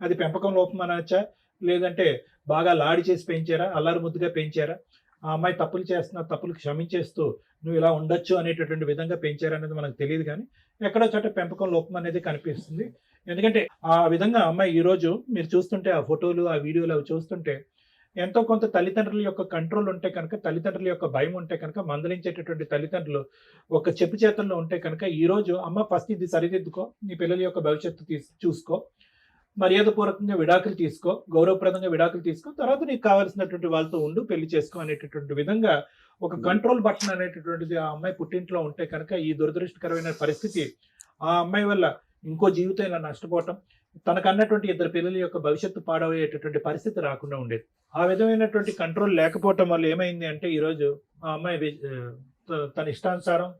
అది పెంపకం లోపం అనొచ్చా, లేదంటే బాగా లాడి చేసి పెంచారా, అల్లారు ముద్దుగా పెంచారా, ఆ అమ్మాయి తప్పులు చేస్తున్నా తప్పులు క్షమించేస్తూ నువ్వు ఇలా ఉండొచ్చు అనేటటువంటి విధంగా పెంచారనేది మనకు తెలియదు. కానీ ఎక్కడో చోట పెంపకం లోపం అనేది కనిపిస్తుంది. ఎందుకంటే ఆ విధంగా అమ్మాయి ఈ రోజు మీరు చూస్తుంటే ఆ ఫోటోలు ఆ వీడియోలు అవి చూస్తుంటే ఎంతో కొంత తల్లిదండ్రుల యొక్క కంట్రోల్ ఉంటే కనుక, తల్లిదండ్రుల యొక్క భయం ఉంటే కనుక, మందలించేటటువంటి తల్లిదండ్రులు ఒక చెప్పు చేతల్లో ఉంటే కనుక ఈ రోజు అమ్మ ఫస్ట్ ఇది సరిదిద్దుకో, నీ పిల్లల యొక్క భవిష్యత్తు చూసుకో, మర్యాదపూర్వకంగా విడాకులు తీసుకో, గౌరవప్రదంగా విడాకులు తీసుకో, తర్వాత నీకు కావాల్సినటువంటి వాళ్ళతో ఉండు, పెళ్లి చేసుకో అనేటటువంటి విధంగా ఒక కంట్రోల్ బటన్ అనేటటువంటిది ఆ అమ్మాయి పుట్టింట్లో ఉంటే కనుక ఈ దురదృష్టకరమైన పరిస్థితి ఆ అమ్మాయి వల్ల ఇంకో జీవితం ఇలా నష్టపోవటం, తనకన్నటువంటి 2 పిల్లల యొక్క భవిష్యత్తు పాడయ్యేటటువంటి పరిస్థితి రాకుండా ఉండేది. ఆ విధమైనటువంటి కంట్రోల్ లేకపోవటం వల్ల ఏమైంది అంటే ఈరోజు ఆ అమ్మాయి తన ఇష్టానుసారం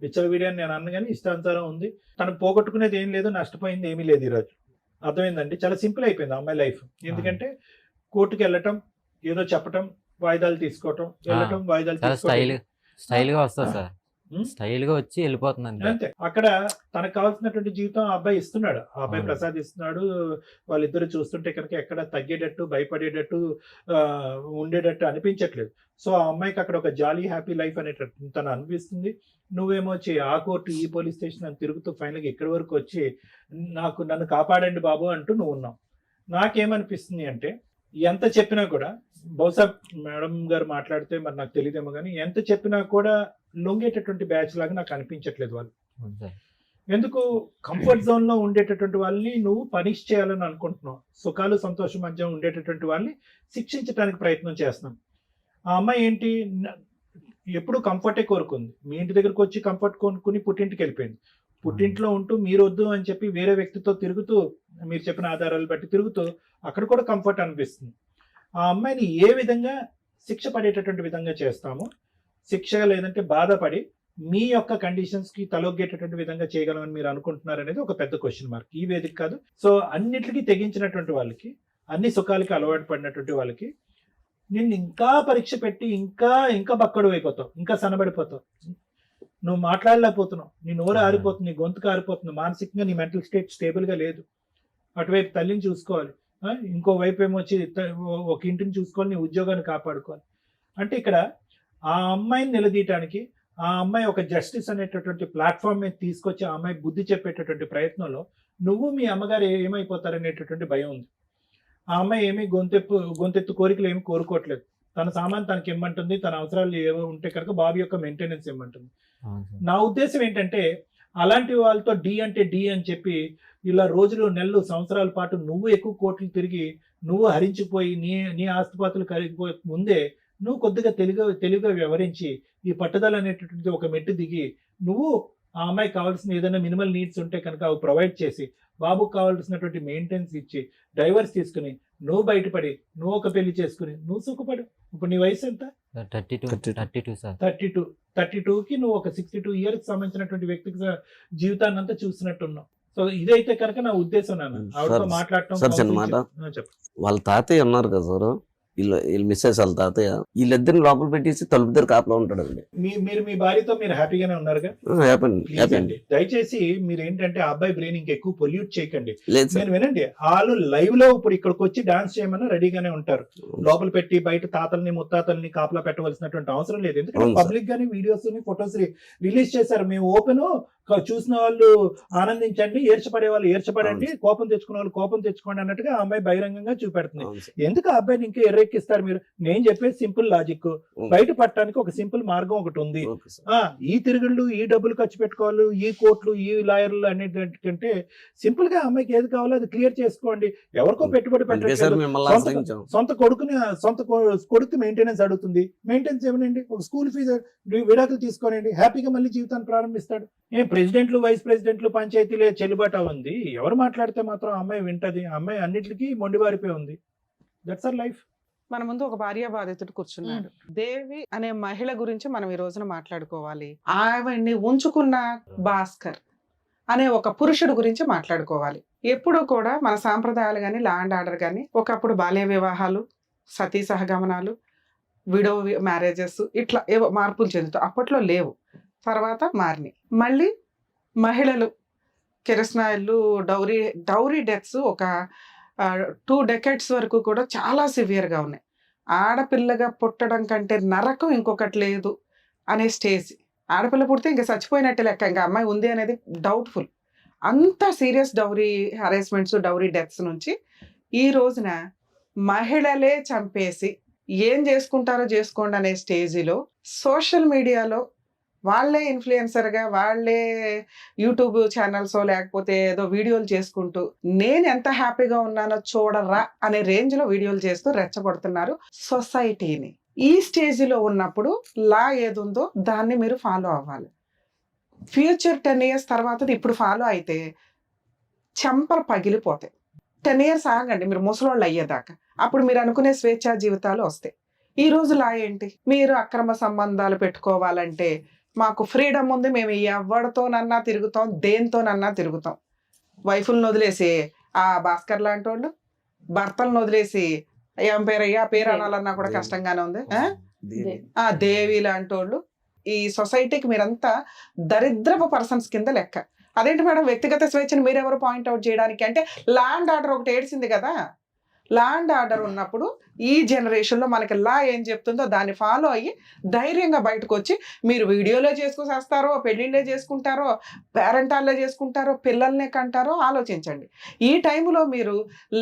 విచ్చలవిడియాన్ని నేను అన్న కానీ ఇష్టానుసారం ఉంది. తను పోగొట్టుకునేది ఏం లేదు, నష్టపోయింది ఏమీ లేదు. ఈరోజు అర్థమైందండి, చాలా సింపుల్ అయిపోయింది ఆ అమ్మాయి లైఫ్. ఎందుకంటే కోర్టుకి వెళ్ళటం, ఏదో చెప్పటం, వాయిదాలు తీసుకోవటం, వెళ్ళటం, వాయిదాలు తీసుకోవటం, స్టైల్ గా వస్తుంది సార్, స్టైల్ గా వచ్చి వెళ్ళిపోతుంది అంతే. అక్కడ తనకు కావాల్సినటువంటి జీవితం ఆ అబ్బాయి ఇస్తున్నాడు, ఆ అబ్బాయి ప్రసాదిస్తున్నాడు. వాళ్ళిద్దరు చూస్తుంటే కనుక ఎక్కడ తగ్గేటట్టు, భయపడేటట్టు, ఉండేటట్టు అనిపించట్లేదు. సో ఆ అమ్మాయికి అక్కడ ఒక జాలీ హ్యాపీ లైఫ్ అనేటట్టు తను అనిపిస్తుంది. నువ్వేమో వచ్చి ఆ కోర్టు ఈ పోలీస్ స్టేషన్ అని తిరుగుతూ ఫైనల్గా ఇక్కడి వరకు వచ్చి నన్ను కాపాడండి బాబు అంటూ నువ్వు ఉన్నావు. నాకేమనిపిస్తుంది అంటే ఎంత చెప్పినా కూడా, బహుశా మేడం గారు మాట్లాడితే మరి నాకు తెలియదేమో కానీ, ఎంత చెప్పినా కూడా లొంగేటటువంటి బ్యాచ్ లాగా నాకు అనిపించట్లేదు వాళ్ళు. ఎందుకు కంఫర్ట్ జోన్ లో ఉండేటటువంటి వాళ్ళని నువ్వు పనిష్ చేయాలని అనుకుంటున్నావు, సుఖాలు సంతోషం మధ్య ఉండేటటువంటి వాళ్ళని శిక్షించడానికి ప్రయత్నం చేస్తున్నాం. ఆ అమ్మాయి ఏంటి, ఎప్పుడు కంఫర్టే కోరుకుంది. మీ ఇంటి దగ్గరకు వచ్చి కంఫర్ట్ కొనుక్కుని పుట్టింటికి వెళ్ళిపోయింది. పుట్టింట్లో ఉంటూ మీరు వద్దు అని చెప్పి వేరే వ్యక్తితో తిరుగుతూ, మీరు చెప్పిన ఆధారాలు బట్టి తిరుగుతూ అక్కడ కూడా కంఫర్ట్ అనిపిస్తుంది. ఆ అమ్మాయిని ఏ విధంగా శిక్ష పడేటటువంటి విధంగా చేస్తాము, శిక్ష లేదంటే బాధపడి మీ యొక్క కండిషన్స్ కి తలొగ్గేటటువంటి విధంగా చేయగలమని మీరు అనుకుంటున్నారు అనేది ఒక పెద్ద క్వశ్చన్ మార్క్. ఈ వేదిక కాదు, సో అన్నిటికీ తెగించినటువంటి వాళ్ళకి, అన్ని సుఖాలకి అలవాటు పడినటువంటి వాళ్ళకి నిన్ను ఇంకా పరీక్ష పెట్టి ఇంకా ఇంకా బక్కడు అయిపోతావు, ఇంకా సన్నబడిపోతావు, నువ్వు మాట్లాడలేకపోతున్నావు, నీ నోరు ఆరిపోతుంది, నీ గొంతుకు ఆరిపోతుంది, మానసికంగా నీ మెంటల్ స్టేట్ స్టేబుల్ గా లేదు. అటువైపు తల్లిని చూసుకోవాలి, ఇంకో వైపు ఏమొచ్చి ఒక ఇంటిని చూసుకోవాలి, నీ ఉద్యోగాన్ని కాపాడుకోవాలి. అంటే ఇక్కడ ఆ అమ్మాయిని నిలదీయటానికి, ఆ అమ్మాయి ఒక జస్టిస్ అనేటటువంటి ప్లాట్ఫామ్ మీద తీసుకొచ్చి ఆ అమ్మాయి బుద్ధి చెప్పేటటువంటి ప్రయత్నంలో నువ్వు మీ అమ్మగారు ఏమైపోతారనేటటువంటి భయం ఉంది. ఆ అమ్మాయి ఏమీ గొంతెత్తు కోరికలు ఏమి కోరుకోవట్లేదు. తన సామాన్ తనకి ఇమ్మంటుంది, తన అవసరాలు ఏవో ఉంటే కనుక బాబు యొక్క మెయింటెనెన్స్ ఇమ్మంటుంది. నా ఉద్దేశం ఏంటంటే అలాంటి వాళ్ళతో డి అంటే డి అని చెప్పి ఇలా రోజులు, నెలలు, సంవత్సరాల పాటు నువ్వు ఎక్కువ కోట్లు తిరిగి నువ్వు హరించిపోయి నీ ఆస్తిపాతులు కరిగిపోయే ముందే నువ్వు కొద్దిగా తెలివిగా వ్యవహరించి ఈ పట్టుదల అనేటటువంటి ఒక మెట్టు దిగి నువ్వు ఆ అమ్మాయికి కావాల్సిన ఏదైనా మినిమల్ నీడ్స్ ఉంటే కనుక అవి ప్రొవైడ్ చేసి, బాబుకు కావాల్సినటువంటి మెయింటెనెన్స్ ఇచ్చి, డైవర్స్ తీసుకుని నువ్వు బయటపడి నువ్వు ఒక పెళ్లి చేసుకుని నువ్వు సుఖపడు. ఇప్పుడు నీ వయసు ఎంత? 32కి నువ్వు ఒక 62 years సంబంధించినటువంటి వ్యక్తికి జీవితాన్ని అంతా చూసినట్టున్నావు. సో ఇదైతే కనుక నా ఉద్దేశం. నాన్న ఆవిడతో మాట్లాడటం. వాళ్ళ తాతయ్య ఉన్నారు కదా సార్, వీళ్ళు మిస్సెస్ వాళ్ళ తాతయ్య, వీళ్ళిద్దరిని లోపల పెట్టేసి తలుపు దగ్గర కాపలా ఉంటాడు అండి. మీరు మీ భార్యతో మీరు హ్యాపీగానే ఉన్నారుగా? హ్యాపీ. దయచేసి మీరు ఏంటంటే ఆ అబ్బాయి బ్రెయిన్ ఇంకెక్కువ పొల్యూట్ చేయకండి. లేదు నేను వినండి, వాళ్ళు లైవ్ లో ఇప్పుడు ఇక్కడికి వచ్చి డాన్స్ చేయమని రెడీగానే ఉంటారు. లోపల పెట్టి బయట తాతల్ని ముత్తాతల్ని కాపలా పెట్టవలసినటువంటి అవసరం లేదు. ఎందుకంటే పబ్లిక్ గానీ వీడియోస్ ఫొటోస్ రిలీజ్ చేశారు. మేము ఓపెన్, చూసిన వాళ్ళు ఆనందించండి, ఏర్చపడే వాళ్ళు ఏర్చపడండి, కోపం తెచ్చుకునే వాళ్ళు కోపం తెచ్చుకోండి అన్నట్టుగా ఆ అమ్మాయి బహిరంగంగా చూపెడుతుంది. ఎందుకు ఆ అబ్బాయిని ఇంకా ఎర్రెక్కిస్తారు మీరు? నేను చెప్పేది సింపుల్ లాజిక్. బయట పట్టడానికి ఒక సింపుల్ మార్గం ఒకటి ఉంది. ఈ తిరుగుళ్ళు, ఈ డబ్బులు ఖర్చు పెట్టుకోవాలి, ఈ కోర్టులు, ఈ లాయర్లు అనేటంటే సింపుల్ గా అమ్మాయికి ఏది కావాలో అది క్లియర్ చేసుకోండి. ఎవరికో పెట్టుబడి పెట్టండి. సొంత కొడుకు మెయింటెనెన్స్ అడుగుతుంది. మెయింటెనెన్స్ ఏమనండి, ఒక స్కూల్ ఫీజు విడాకులు తీసుకోనండి, హ్యాపీగా మళ్ళీ జీవితాన్ని ప్రారంభిస్తాడు. ప్రెసిడెంట్లు, వైస్ ప్రెసిడెంట్లు, పంచాయతీలే చెల్లుబాటు ఉంది. ఎవరు మాట్లాడితే మాత్రం అమ్మాయి వింటది. అమ్మాయి అన్నిటికీ మొండిబారిపోయి ఉంది. That's our life. మన ముందు ఒక భార్య బాధితుడు కూర్చున్నాడు. దేవి అనే మహిళ గురించి మనం ఈ రోజున మాట్లాడుకోవాలి. ఆవిడ్ని ఉంచుకున్న భాస్కర్ అనే ఒక పురుషుడు గురించి మాట్లాడుకోవాలి. ఎప్పుడు కూడా మన సాంప్రదాయాలు కానీ, లా అండ్ ఆర్డర్ కానీ, ఒకప్పుడు బాల్య వివాహాలు, సతీ సహగమనాలు, విడో మ్యారేజెస్, ఇట్లా ఏవో మార్పులు చెందుతాయి. అప్పట్లో లేవు, తర్వాత మారినాయి. మళ్ళీ మహిళలు కిరసనాయిలు, డౌరీ డెత్స్ ఒక 2 decades వరకు కూడా చాలా సివియర్గా ఉన్నాయి. ఆడపిల్లగా పుట్టడం కంటే నరకం ఇంకొకటి లేదు అనే స్టేజ్. ఆడపిల్ల పుడితే ఇంకా చచ్చిపోయినట్టే లెక్క, ఇంకా అమ్మాయి ఉంది అనేది డౌట్ఫుల్. అంత serious dowry harassments, dowry deaths నుంచి ఈ రోజున మహిళలే చంపేసి ఏం చేసుకుంటారో చేసుకోండి అనే స్టేజిలో సోషల్ మీడియాలో వాళ్ళే ఇన్ఫ్లుయెన్సర్గా, వాళ్ళే యూట్యూబ్ ఛానల్స్ లేకపోతే ఏదో వీడియోలు చేసుకుంటూ నేను ఎంత హ్యాపీగా ఉన్నానో చూడరా అనే రేంజ్లో వీడియోలు చేస్తూ రెచ్చగొడుతున్నారు సొసైటీని. ఈ స్టేజ్లో ఉన్నప్పుడు లా ఏదుందో దాన్ని మీరు ఫాలో అవ్వాలి. ఫ్యూచర్ 10 years తర్వాత ఇప్పుడు ఫాలో అయితే చెంపలు పగిలిపోతాయి. 10 years ఆగండి మీరు ముసలోళ్ళు అయ్యేదాకా, అప్పుడు మీరు అనుకునే స్వేచ్ఛా జీవితాలు వస్తాయి. ఈ రోజు లా ఏంటి? మీరు అక్రమ సంబంధాలు పెట్టుకోవాలంటే మాకు ఫ్రీడమ్ ఉంది, మేము ఎవరితోనన్నా తిరుగుతాం, దేనితోనన్నా తిరుగుతాం. వైఫులను వదిలేసి ఆ భాస్కర్ లాంటి వాళ్ళు, భర్తలను వదిలేసి ఏం పేరయ్యా పేరు అనాలన్నా కూడా కష్టంగానే ఉంది. ఆ దేవి లాంటి వాళ్ళు. ఈ సొసైటీకి మీరంతా దరిద్రపు పర్సన్స్ కింద లెక్క. అదేంటి మేడం వ్యక్తిగత స్వేచ్ఛను మీరెవరు పాయింట్అవుట్ చేయడానికి? అంటే ల్యాండ్ ఆర్డర్ ఒకటి ఏడ్చింది కదా. ల్యాండ్ ఆర్డర్ ఉన్నప్పుడు ఈ జనరేషన్లో మనకి లా ఏం చెప్తుందో దాన్ని ఫాలో అయ్యి ధైర్యంగా బయటకు వచ్చి మీరు వీడియోలో చేసుకొస్తారో, పెళ్ళిళ్ళే చేసుకుంటారో, పేరెంటాల్లో చేసుకుంటారో, పిల్లల్నే కంటారో ఆలోచించండి. ఈ టైంలో మీరు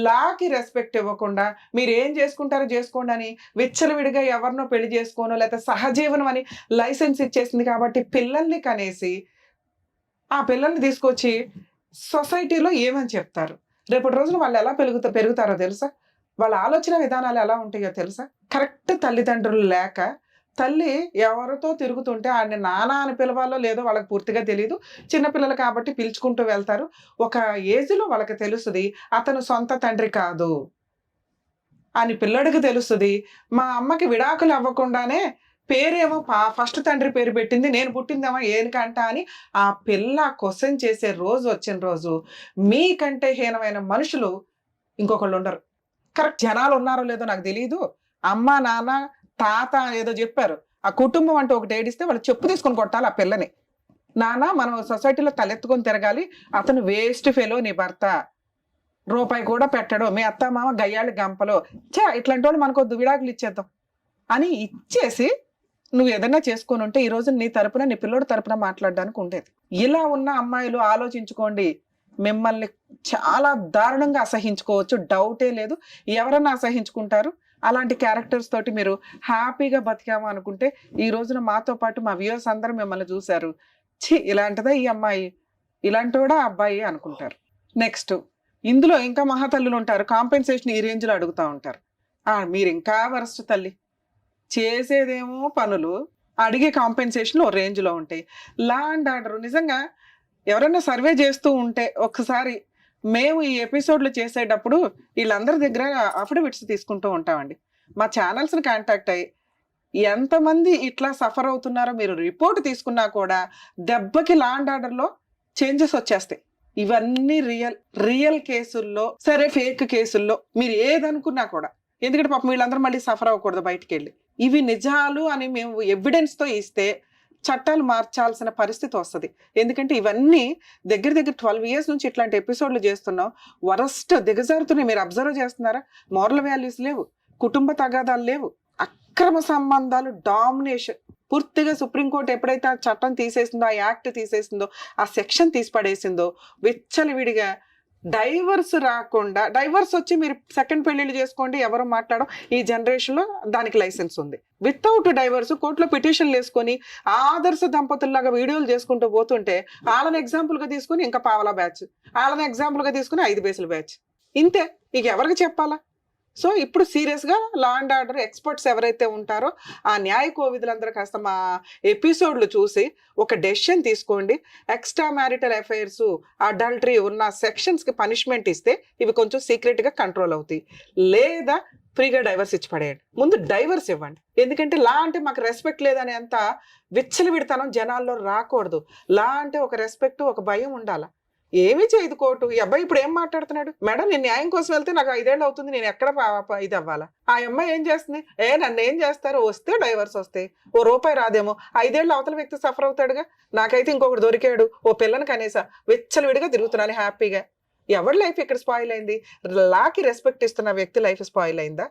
లాకి రెస్పెక్ట్ ఇవ్వకుండా మీరు ఏం చేసుకుంటారో చేసుకోండి అని విచ్చలవిడిగా ఎవరినో పెళ్లి చేసుకోనో లేకపోతే సహజీవనం అని లైసెన్స్ ఇచ్చేసింది కాబట్టి పిల్లల్ని కనేసి ఆ పిల్లల్ని తీసుకొచ్చి సొసైటీలో ఏమని చెప్తారు? రేపటి రోజున వాళ్ళు ఎలా పెరుగుతారో తెలుసా? వాళ్ళ ఆలోచన విధానాలు ఎలా ఉంటాయో తెలుసా? కరెక్ట్ తల్లిదండ్రులు లేక తల్లి ఎవరితో తిరుగుతుంటే ఆయన నాన్న అని పిలవాలో లేదో వాళ్ళకి పూర్తిగా తెలియదు. చిన్నపిల్లలు కాబట్టి పిలుచుకుంటూ వెళ్తారు. ఒక ఏజ్లో వాళ్ళకి తెలుస్తుంది అతను సొంత తండ్రి కాదు అని పిల్లడికి తెలుస్తుంది. మా అమ్మకి విడాకులు అవ్వకుండానే పేరేమో ఫస్ట్ తండ్రి పేరు పెట్టింది, నేను పుట్టిందేమో ఏనికంట అని ఆ పిల్ల క్వశ్చన్ చేసే రోజు వచ్చిన రోజు మీకంటే హీనమైన మనుషులు ఇంకొకళ్ళు ఉండరు. కరెక్ట్ జనాలు ఉన్నారో లేదో నాకు తెలియదు. అమ్మ నాన్న తాత ఏదో చెప్పారు, ఆ కుటుంబం అంటే ఒకటి ఏడిస్తే వాళ్ళు చెప్పు తీసుకొని కొట్టాలి ఆ పిల్లని. నాన్న మనం సొసైటీలో తలెత్తుకొని తిరగాలి, అతను వేస్ట్ ఫెలో నీ భర్త, రూపాయి కూడా పెట్టడు, మీ అత్త మామ గయ్యాళి గంపలో, ఇట్లాంటి వాళ్ళు మనకు విడాకులు ఇచ్చేద్దాం అని ఇచ్చేసి నువ్వు ఏదైనా చేసుకొని ఉంటే ఈ రోజు నీ తరపున నీ పిల్లోడి తరపున మాట్లాడడానికి ఉండేది. ఇలా ఉన్న అమ్మాయిలు ఆలోచించుకోండి, మిమ్మల్ని చాలా దారుణంగా అసహించుకోవచ్చు, డౌటే లేదు. ఎవరన్నా అసహించుకుంటారు. అలాంటి క్యారెక్టర్స్ తోటి మీరు హ్యాపీగా బతికాము అనుకుంటే ఈ రోజున మాతో పాటు మా వ్యూవర్స్ అందరూ మిమ్మల్ని చూశారు, ఇలాంటిదా ఈ అమ్మాయి, ఇలాంటోడా అబ్బాయి అనుకుంటారు. నెక్స్ట్ ఇందులో ఇంకా మహాతల్లులు ఉంటారు, కాంపెన్సేషన్ ఈ రేంజ్లో అడుగుతూ ఉంటారు. మీరు ఇంకా వరస్ట్ తల్లి, చేసేదేమో పనులు, అడిగే కాంపెన్సేషన్ ఓ రేంజ్లో ఉంటాయి. లా అండ్ ఆర్డర్ నిజంగా ఎవరైనా సర్వే చేస్తూ ఉంటే ఒకసారి మేము ఈ ఎపిసోడ్లు చేసేటప్పుడు వీళ్ళందరి దగ్గర అఫిడవిట్స్ తీసుకుంటూ ఉంటామండి. మా ఛానల్స్ని కాంటాక్ట్ అయ్యి ఎంతమంది ఇట్లా సఫర్ అవుతున్నారో మీరు రిపోర్ట్ తీసుకున్నా కూడా దెబ్బకి లా అండ్ ఆర్డర్లో చేంజెస్ వచ్చేస్తాయి. ఇవన్నీ రియల్ కేసుల్లో, సరే ఫేక్ కేసుల్లో మీరు ఏదనుకున్నా కూడా, ఎందుకంటే పాపం వీళ్ళందరూ మళ్ళీ సఫర్ అవ్వకూడదు బయటికి వెళ్ళి. ఇవి నిజాలు అని మేము ఎవిడెన్స్తో ఇస్తే చట్టాలు మార్చాల్సిన పరిస్థితి వస్తుంది. ఎందుకంటే ఇవన్నీ దగ్గర 12 years నుంచి ఇట్లాంటి ఎపిసోడ్లు చేస్తున్నాం. వరస్ట్ దిగజారుతున్నాయి. మీరు అబ్జర్వ్ చేస్తున్నారా? మోరల్ వాల్యూస్ లేవు, కుటుంబ తగాదాలు లేవు, అక్రమ సంబంధాలు డామినేషన్. పూర్తిగా సుప్రీంకోర్టు ఎప్పుడైతే ఆ చట్టం తీసేసిందో, ఆ యాక్ట్ తీసేసిందో, ఆ సెక్షన్ తీసిపడేసిందో, విచ్చలవిడిగా డైవర్స్ రాకుండా, డైవర్స్ వచ్చి మీరు సెకండ్ పెళ్లిళ్ళు చేసుకోండి ఎవరు మాట్లాడడం, ఈ జనరేషన్లో దానికి లైసెన్స్ ఉంది. వితౌట్ డైవర్స్ కోర్టులో పిటిషన్లు వేసుకొని ఆదర్శ దంపతుల్లాగా వీడియోలు చేసుకుంటూ పోతుంటే వాళ్ళని ఎగ్జాంపుల్గా తీసుకుని ఇంకా పావలా బ్యాచ్, వాళ్ళని ఎగ్జాంపుల్గా తీసుకుని 5 బేసుల బ్యాచ్, ఇంతే. ఇక ఎవరికి చెప్పాలా? సో ఇప్పుడు సీరియస్గా లా అండ్ ఆర్డర్ ఎక్స్పర్ట్స్ ఎవరైతే ఉంటారో ఆ న్యాయ కోవిదులందరూ కాస్త మా ఎపిసోడ్లు చూసి ఒక డెసిషన్ తీసుకోండి. ఎక్స్ట్రా మ్యారిటల్ అఫైర్స్, అడల్టరీ ఉన్న సెక్షన్స్కి పనిష్మెంట్ ఇస్తే ఇవి కొంచెం సీక్రెట్గా కంట్రోల్ అవుతాయి. లేదా ఫ్రీగా డైవర్స్ ఇచ్చి పడేయండి. ముందు డైవర్స్ ఇవ్వండి. ఎందుకంటే లా అంటే మాకు రెస్పెక్ట్ లేదనే అంత విచ్చలవిడితనం జనాల్లో రాకూడదు. లా అంటే ఒక రెస్పెక్ట్, ఒక భయం ఉండాలి. ఏమీ చేయదు కోర్టు. ఈ అబ్బాయి ఇప్పుడు ఏం మాట్లాడుతున్నాడు? మేడం నేను న్యాయం కోసం వెళ్తే నాకు 5 ఏళ్ళు అవుతుంది, నేను ఎక్కడ ఇది అవ్వాలా? ఆ అమ్మాయి ఏం చేస్తుంది? నన్ను ఏం చేస్తారు? వస్తే డైవర్స్ వస్తాయి, ఓ రూపాయి రాదేమో, 5 ఏళ్ళు అవతల వ్యక్తి సఫర్ అవుతాడుగా. నాకైతే ఇంకొకటి దొరికాడు, ఓ పిల్లని కనీసా విచ్చలవిడిగా తిరుగుతున్నాను హ్యాపీగా. ఎవరి లైఫ్ ఇక్కడ స్పాయిల్ అయింది? లాకి రెస్పెక్ట్ ఇస్తున్న వ్యక్తి లైఫ్ స్పాయిల్ అయిందా?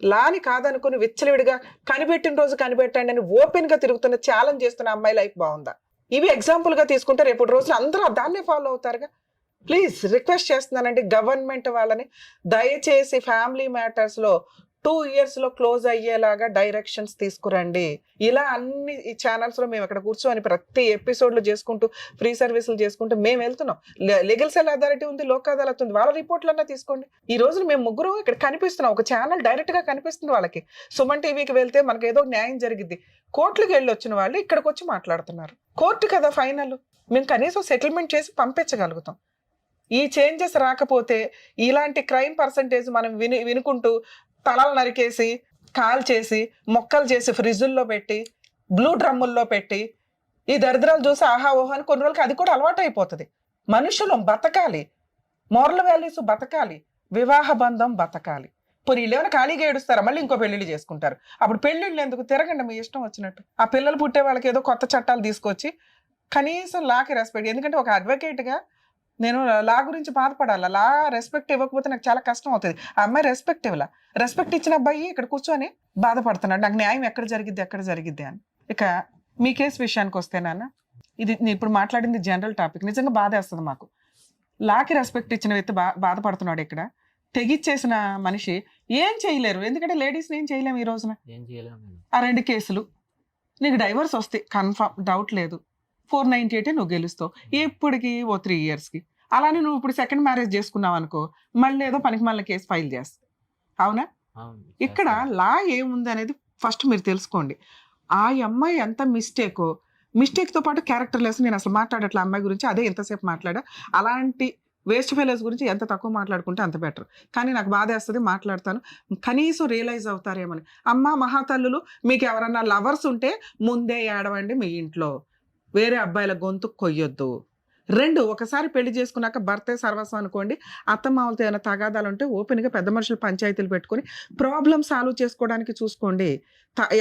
లాని కాదనుకుని విచ్చలవిడిగా కనిపెట్టిన రోజు కనిపెట్టండి అని ఓపెన్ గా తిరుగుతున్న ఛాలెంజ్ చేస్తున్న అమ్మాయి లైఫ్ బాగుందా? ఇవి ఎగ్జాంపుల్ గా తీసుకుంటే రేపు రోజులు అందరూ దాన్నే ఫాలో అవుతారుగా. ప్లీజ్ రిక్వెస్ట్ చేస్తున్నానండి గవర్నమెంట్ వాళ్ళని, దయచేసి ఫ్యామిలీ మ్యాటర్స్ లో 2 years లో క్లోజ్ అయ్యేలాగా డైరెక్షన్స్ తీసుకురండి. ఇలా అన్ని ఈ ఛానల్స్ లో మేము ఇక్కడ కూర్చొని ప్రతి ఎపిసోడ్ లో చేసుకుంటూ ఫ్రీ సర్వీసులు చేసుకుంటూ మేము వెళ్తున్నాం. లీగల్ సెల్ అథారిటీ ఉంది, లోక్ అదాలత్ ఉంది, వాళ్ళ రిపోర్ట్లన్నా తీసుకోండి. ఈ రోజు మేము ముగ్గురు ఇక్కడ కనిపిస్తున్నాం, ఒక ఛానల్ డైరెక్ట్ గా కనిపిస్తుంది వాళ్ళకి. సుమన్ టీవీకి వెళ్తే మనకు ఏదో న్యాయం జరిగిద్ది. కోర్టులకు వెళ్ళి వచ్చిన వాళ్ళు ఇక్కడికి వచ్చి మాట్లాడుతున్నారు. కోర్టు కదా ఫైనల్, మేము కనీసం సెటిల్మెంట్ చేసి పంపించగలుగుతాం. ఈ చేంజెస్ రాకపోతే ఇలాంటి క్రైమ్ పర్సంటేజ్ మనం వినుకుంటూ తలలు నరికేసి, కాల్ చేసి, మొక్కలు చేసి ఫ్రిడ్జుల్లో పెట్టి, బ్లూ డ్రమ్ముల్లో పెట్టి ఈ దరిద్రాలు చూసి ఆహా ఓహో అని కొన్ని రోజులకి అది కూడా అలవాటు అయిపోతుంది. మనుషులు బతకాలి, మోరల్ వాల్యూస్ బతకాలి, వివాహ బంధం బతకాలి. పోనీ వీళ్ళు ఏమైనా ఖాళీగా ఏడుస్తారా? మళ్ళీ ఇంకో పెళ్లిళ్ళు చేసుకుంటారు. అప్పుడు పెళ్లిళ్ళు ఎందుకు? తిరగండి మీ ఇష్టం వచ్చినట్టు. ఆ పిల్లలు పుట్టే వాళ్ళకి ఏదో కొత్త చట్టాలు తీసుకొచ్చి కనీసం లాకి రెస్పెక్ట్. ఎందుకంటే ఒక అడ్వకేట్గా నేను లా గురించి బాధపడాలా? లా రెస్పెక్ట్ ఇవ్వకపోతే నాకు చాలా కష్టం అవుతుంది. ఆ అమ్మాయి రెస్పెక్ట్ ఇవ్వాలా? రెస్పెక్ట్ ఇచ్చిన అబ్బాయి ఇక్కడ కూర్చొని బాధపడుతున్నాడు, నాకు న్యాయం ఎక్కడ జరిగిద్ది అని. ఇక మీ కేసు విషయానికి వస్తే నాన్న, ఇది నేను ఇప్పుడు మాట్లాడింది జనరల్ టాపిక్. నిజంగా బాధ వేస్తుంది మాకు. లాకి రెస్పెక్ట్ ఇచ్చిన వ్యక్తి బాధపడుతున్నాడు. ఇక్కడ తెగిచ్చేసిన మనిషి ఏం చేయలేరు, ఎందుకంటే లేడీస్ని ఏం చేయలేము ఈ రోజున. ఆ 2 కేసులు నీకు డైవర్స్ వస్తాయి కన్ఫర్మ్, డౌట్ లేదు. 498 నువ్వు గెలుస్తావు ఎప్పటికి, ఓ 3 yearsకి. అలానే నువ్వు ఇప్పుడు సెకండ్ మ్యారేజ్ చేసుకున్నావు అనుకో, మళ్ళీ ఏదో పనికి మళ్ళీ కేసు ఫైల్ చేస్తావు. అవునా? ఇక్కడ లా ఏముంది అనేది ఫస్ట్ మీరు తెలుసుకోండి. ఆ అమ్మాయి ఎంత మిస్టేక్తో పాటు క్యారెక్టర్ లెస్. నేను అసలు మాట్లాడట్లే అమ్మాయి గురించి, అదే ఎంతసేపు మాట్లాడా. అలాంటి వేస్ట్ ఫెలోస్ గురించి ఎంత తక్కువ మాట్లాడుకుంటే అంత బెటర్. కానీ నాకు బాధ వేస్తుంది, మాట్లాడతాను. కనీసం రియలైజ్ అవుతారేమని. అమ్మ మహాతల్లులు, మీకు ఎవరన్నా లవర్స్ ఉంటే ముందే ఏడవండి మీ ఇంట్లో, వేరే అబ్బాయిల గొంతు కొయ్యొద్దు. 2, ఒకసారి పెళ్లి చేసుకున్నాక భర్తే సర్వస్వం అనుకోండి. అత్తమామలతో ఏమైనా తగాదాలు ఉంటే ఓపెన్గా పెద్ద మనుషులు పంచాయతీలు పెట్టుకొని ప్రాబ్లమ్ సాల్వ్ చేసుకోవడానికి చూసుకోండి.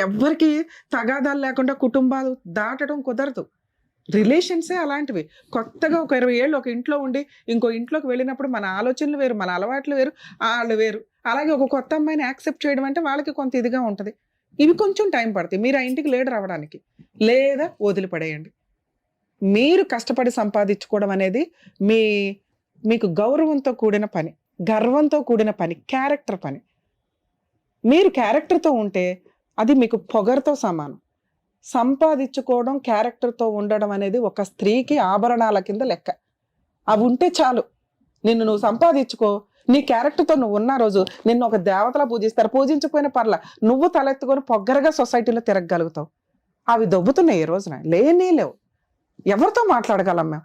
ఎవరికి తగాదాలు లేకుండా కుటుంబాలు దాటడం కుదరదు. రిలేషన్సే అలాంటివి. కొత్తగా ఒక 20 ఏళ్ళు ఒక ఇంట్లో ఉండి ఇంకో ఇంట్లోకి వెళ్ళినప్పుడు మన ఆలోచనలు వేరు, మన అలవాట్లు వేరు, వాళ్ళు వేరు. అలాగే ఒక కొత్త అమ్మాయిని యాక్సెప్ట్ చేయడం అంటే వాళ్ళకి కొంత ఇదిగా ఉంటుంది. ఇవి కొంచెం టైం పడుతుంది. మీరు ఆ ఇంటికి లీడర్ అవ్వడానికి, లేదా వదిలిపడేయండి. మీరు కష్టపడి సంపాదించుకోవడం అనేది మీకు గౌరవంతో కూడిన పని, గర్వంతో కూడిన పని, క్యారెక్టర్ పని. మీరు క్యారెక్టర్తో ఉంటే అది మీకు పొగరుతో సమానం. సంపాదించుకోవడం, క్యారెక్టర్తో ఉండడం అనేది ఒక స్త్రీకి ఆభరణాల కింద లెక్క. అవి ఉంటే చాలు. నువ్వు సంపాదించుకో, నీ క్యారెక్టర్తో నువ్వు ఉన్న రోజు నిన్ను ఒక దేవతలా పూజిస్తారు. పూజించకపోయిన పర్లా, నువ్వు తలెత్తుకొని పొగ్గరగా సొసైటీలో తిరగగలుగుతావు. అవి దొబ్బుతున్నాయి ఈ రోజున, లేవు. ఎవరితో మాట్లాడగలం మేము?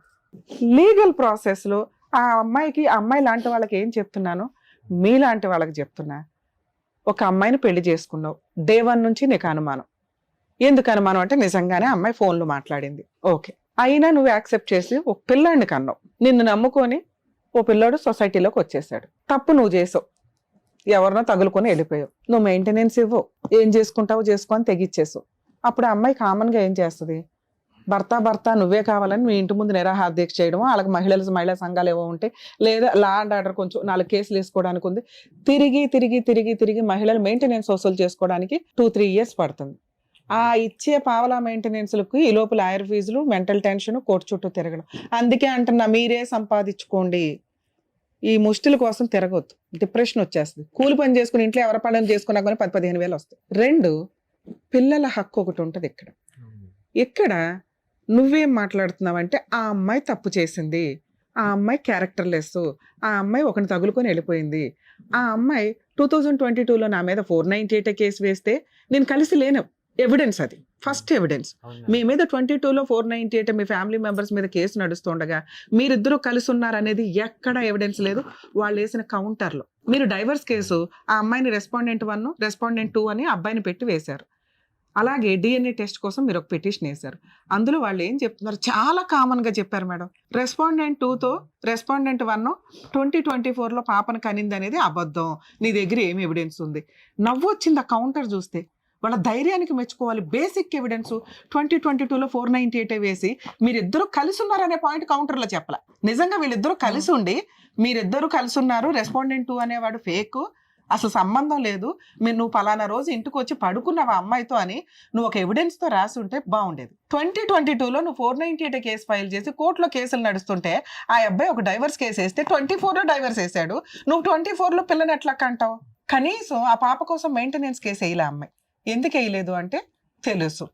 లీగల్ ప్రాసెస్లో ఆ అమ్మాయి లాంటి వాళ్ళకి ఏం చెప్తున్నాను, మీలాంటి వాళ్ళకి చెప్తున్నా. ఒక అమ్మాయిని పెళ్లి చేసుకున్నావు, డే 1 నుంచి నీకు అనుమానం. ఎందుకు అనుమానం అంటే నిజంగానే అమ్మాయి ఫోన్లో మాట్లాడింది, ఓకే. అయినా నువ్వు యాక్సెప్ట్ చేసి ఒక పిల్లాడిని కన్నావు. నిన్ను నమ్ముకొని ఓ పిల్లాడు సొసైటీలోకి వచ్చేసాడు. తప్పు నువ్వు చేసావు, ఎవరినో తగులుకొని వెళ్ళిపోయావు. నువ్వు మెయింటెనెన్స్ ఇవ్వవు, ఏం చేసుకుంటావు చేసుకొని తెగిచ్చేసావు. అప్పుడు ఆ అమ్మాయి కామన్గా ఏం చేస్తుంది? భర్త నువ్వే కావాలని మీ ఇంటి ముందు నిరాహార దీక్ష చేయడం, వాళ్ళకి మహిళా సంఘాలు ఏవో ఉంటే, లేదా లా అండ్ ఆర్డర్ కొంచెం 4 కేసులు వేసుకోవడానికి ఉంది. తిరిగి మహిళలు మెయింటెనెన్స్ వసూలు చేసుకోవడానికి 2-3 years పడుతుంది. ఆ ఇచ్చే పావలా మెయింటెనెన్స్లకు ఈ లోపు లాయర్ ఫీజులు, మెంటల్ టెన్షన్, కోర్టు చుట్టూ తిరగడం. అందుకే అంటున్నా, మీరే సంపాదించుకోండి. ఈ ముష్టిల కోసం తిరగొద్దు, డిప్రెషన్ వచ్చేస్తుంది. కూలి పని చేసుకుని ఇంట్లో ఎవరి పనులు చేసుకున్నా కానీ 10-15 వేలు వస్తాయి. 2, పిల్లల హక్కు ఒకటి ఉంటుంది ఇక్కడ నువ్వేం మాట్లాడుతున్నావంటే ఆ అమ్మాయి తప్పు చేసింది, ఆ అమ్మాయి క్యారెక్టర్ లెస్, ఆ అమ్మాయి ఒకరిని తగులుకొని వెళ్ళిపోయింది. ఆ అమ్మాయి 2022లో నా మీద 498 కేసు వేస్తే నేను కలిసి లేను. ఎవిడెన్స్, అది ఫస్ట్ ఎవిడెన్స్. మీ మీద 22లో 498 మీ ఫ్యామిలీ మెంబర్స్ మీద కేసు నడుస్తుండగా మీరిద్దరూ కలిసి ఉన్నారనేది ఎక్కడ ఎవిడెన్స్ లేదు. వాళ్ళు వేసిన కౌంటర్లో మీరు డైవర్స్ కేసు ఆ అమ్మాయిని రెస్పాండెంట్ 1, రెస్పాండెంట్ 2 అని అబ్బాయిని పెట్టి వేశారు. అలాగే DNA టెస్ట్ కోసం మీరు ఒక పిటిషన్ వేశారు. అందులో వాళ్ళు ఏం చెప్తున్నారు, చాలా కామన్గా చెప్పారు మేడం. రెస్పాండెంట్ 2తో రెస్పాండెంట్ 1 2024లో పాపను కనింది అనేది అబద్ధం, నీ దగ్గర ఏమి ఎవిడెన్స్ ఉంది? నవ్వు వచ్చింది ఆ కౌంటర్ చూస్తే. వాళ్ళ ధైర్యానికి మెచ్చుకోవాలి. బేసిక్ ఎవిడెన్స్ 2022లో 498 వేసి మీరిద్దరూ కలిసి ఉన్నారనే పాయింట్ కౌంటర్లో చెప్పాల. నిజంగా వీళ్ళిద్దరూ కలిసి ఉండి మీరిద్దరూ కలిసి ఉన్నారు, రెస్పాండెంట్ 2 అనేవాడు ఫేక్, అసలు సంబంధం లేదు, నువ్వు పలానా రోజు ఇంటికి వచ్చి పడుకున్నావు ఆ అమ్మాయితో అని నువ్వు ఒక ఎవిడెన్స్ తో రాసి ఉంటే బాగుండేది. 2022లో నువ్వు 498 కేసు ఫైల్ చేసి కోర్టులో కేసులు నడుస్తుంటే ఆ అబ్బాయి ఒక డైవర్స్ కేసు వేస్తే 24లో డైవర్స్ వేసాడు, నువ్వు 24లో పిల్లని ఎట్లా కంటావు? కనీసం ఆ పాప కోసం మెయింటెనెన్స్ కేసు వేయలే అమ్మాయి. ఎందుకు వేయలేదు అంటే తెలుసు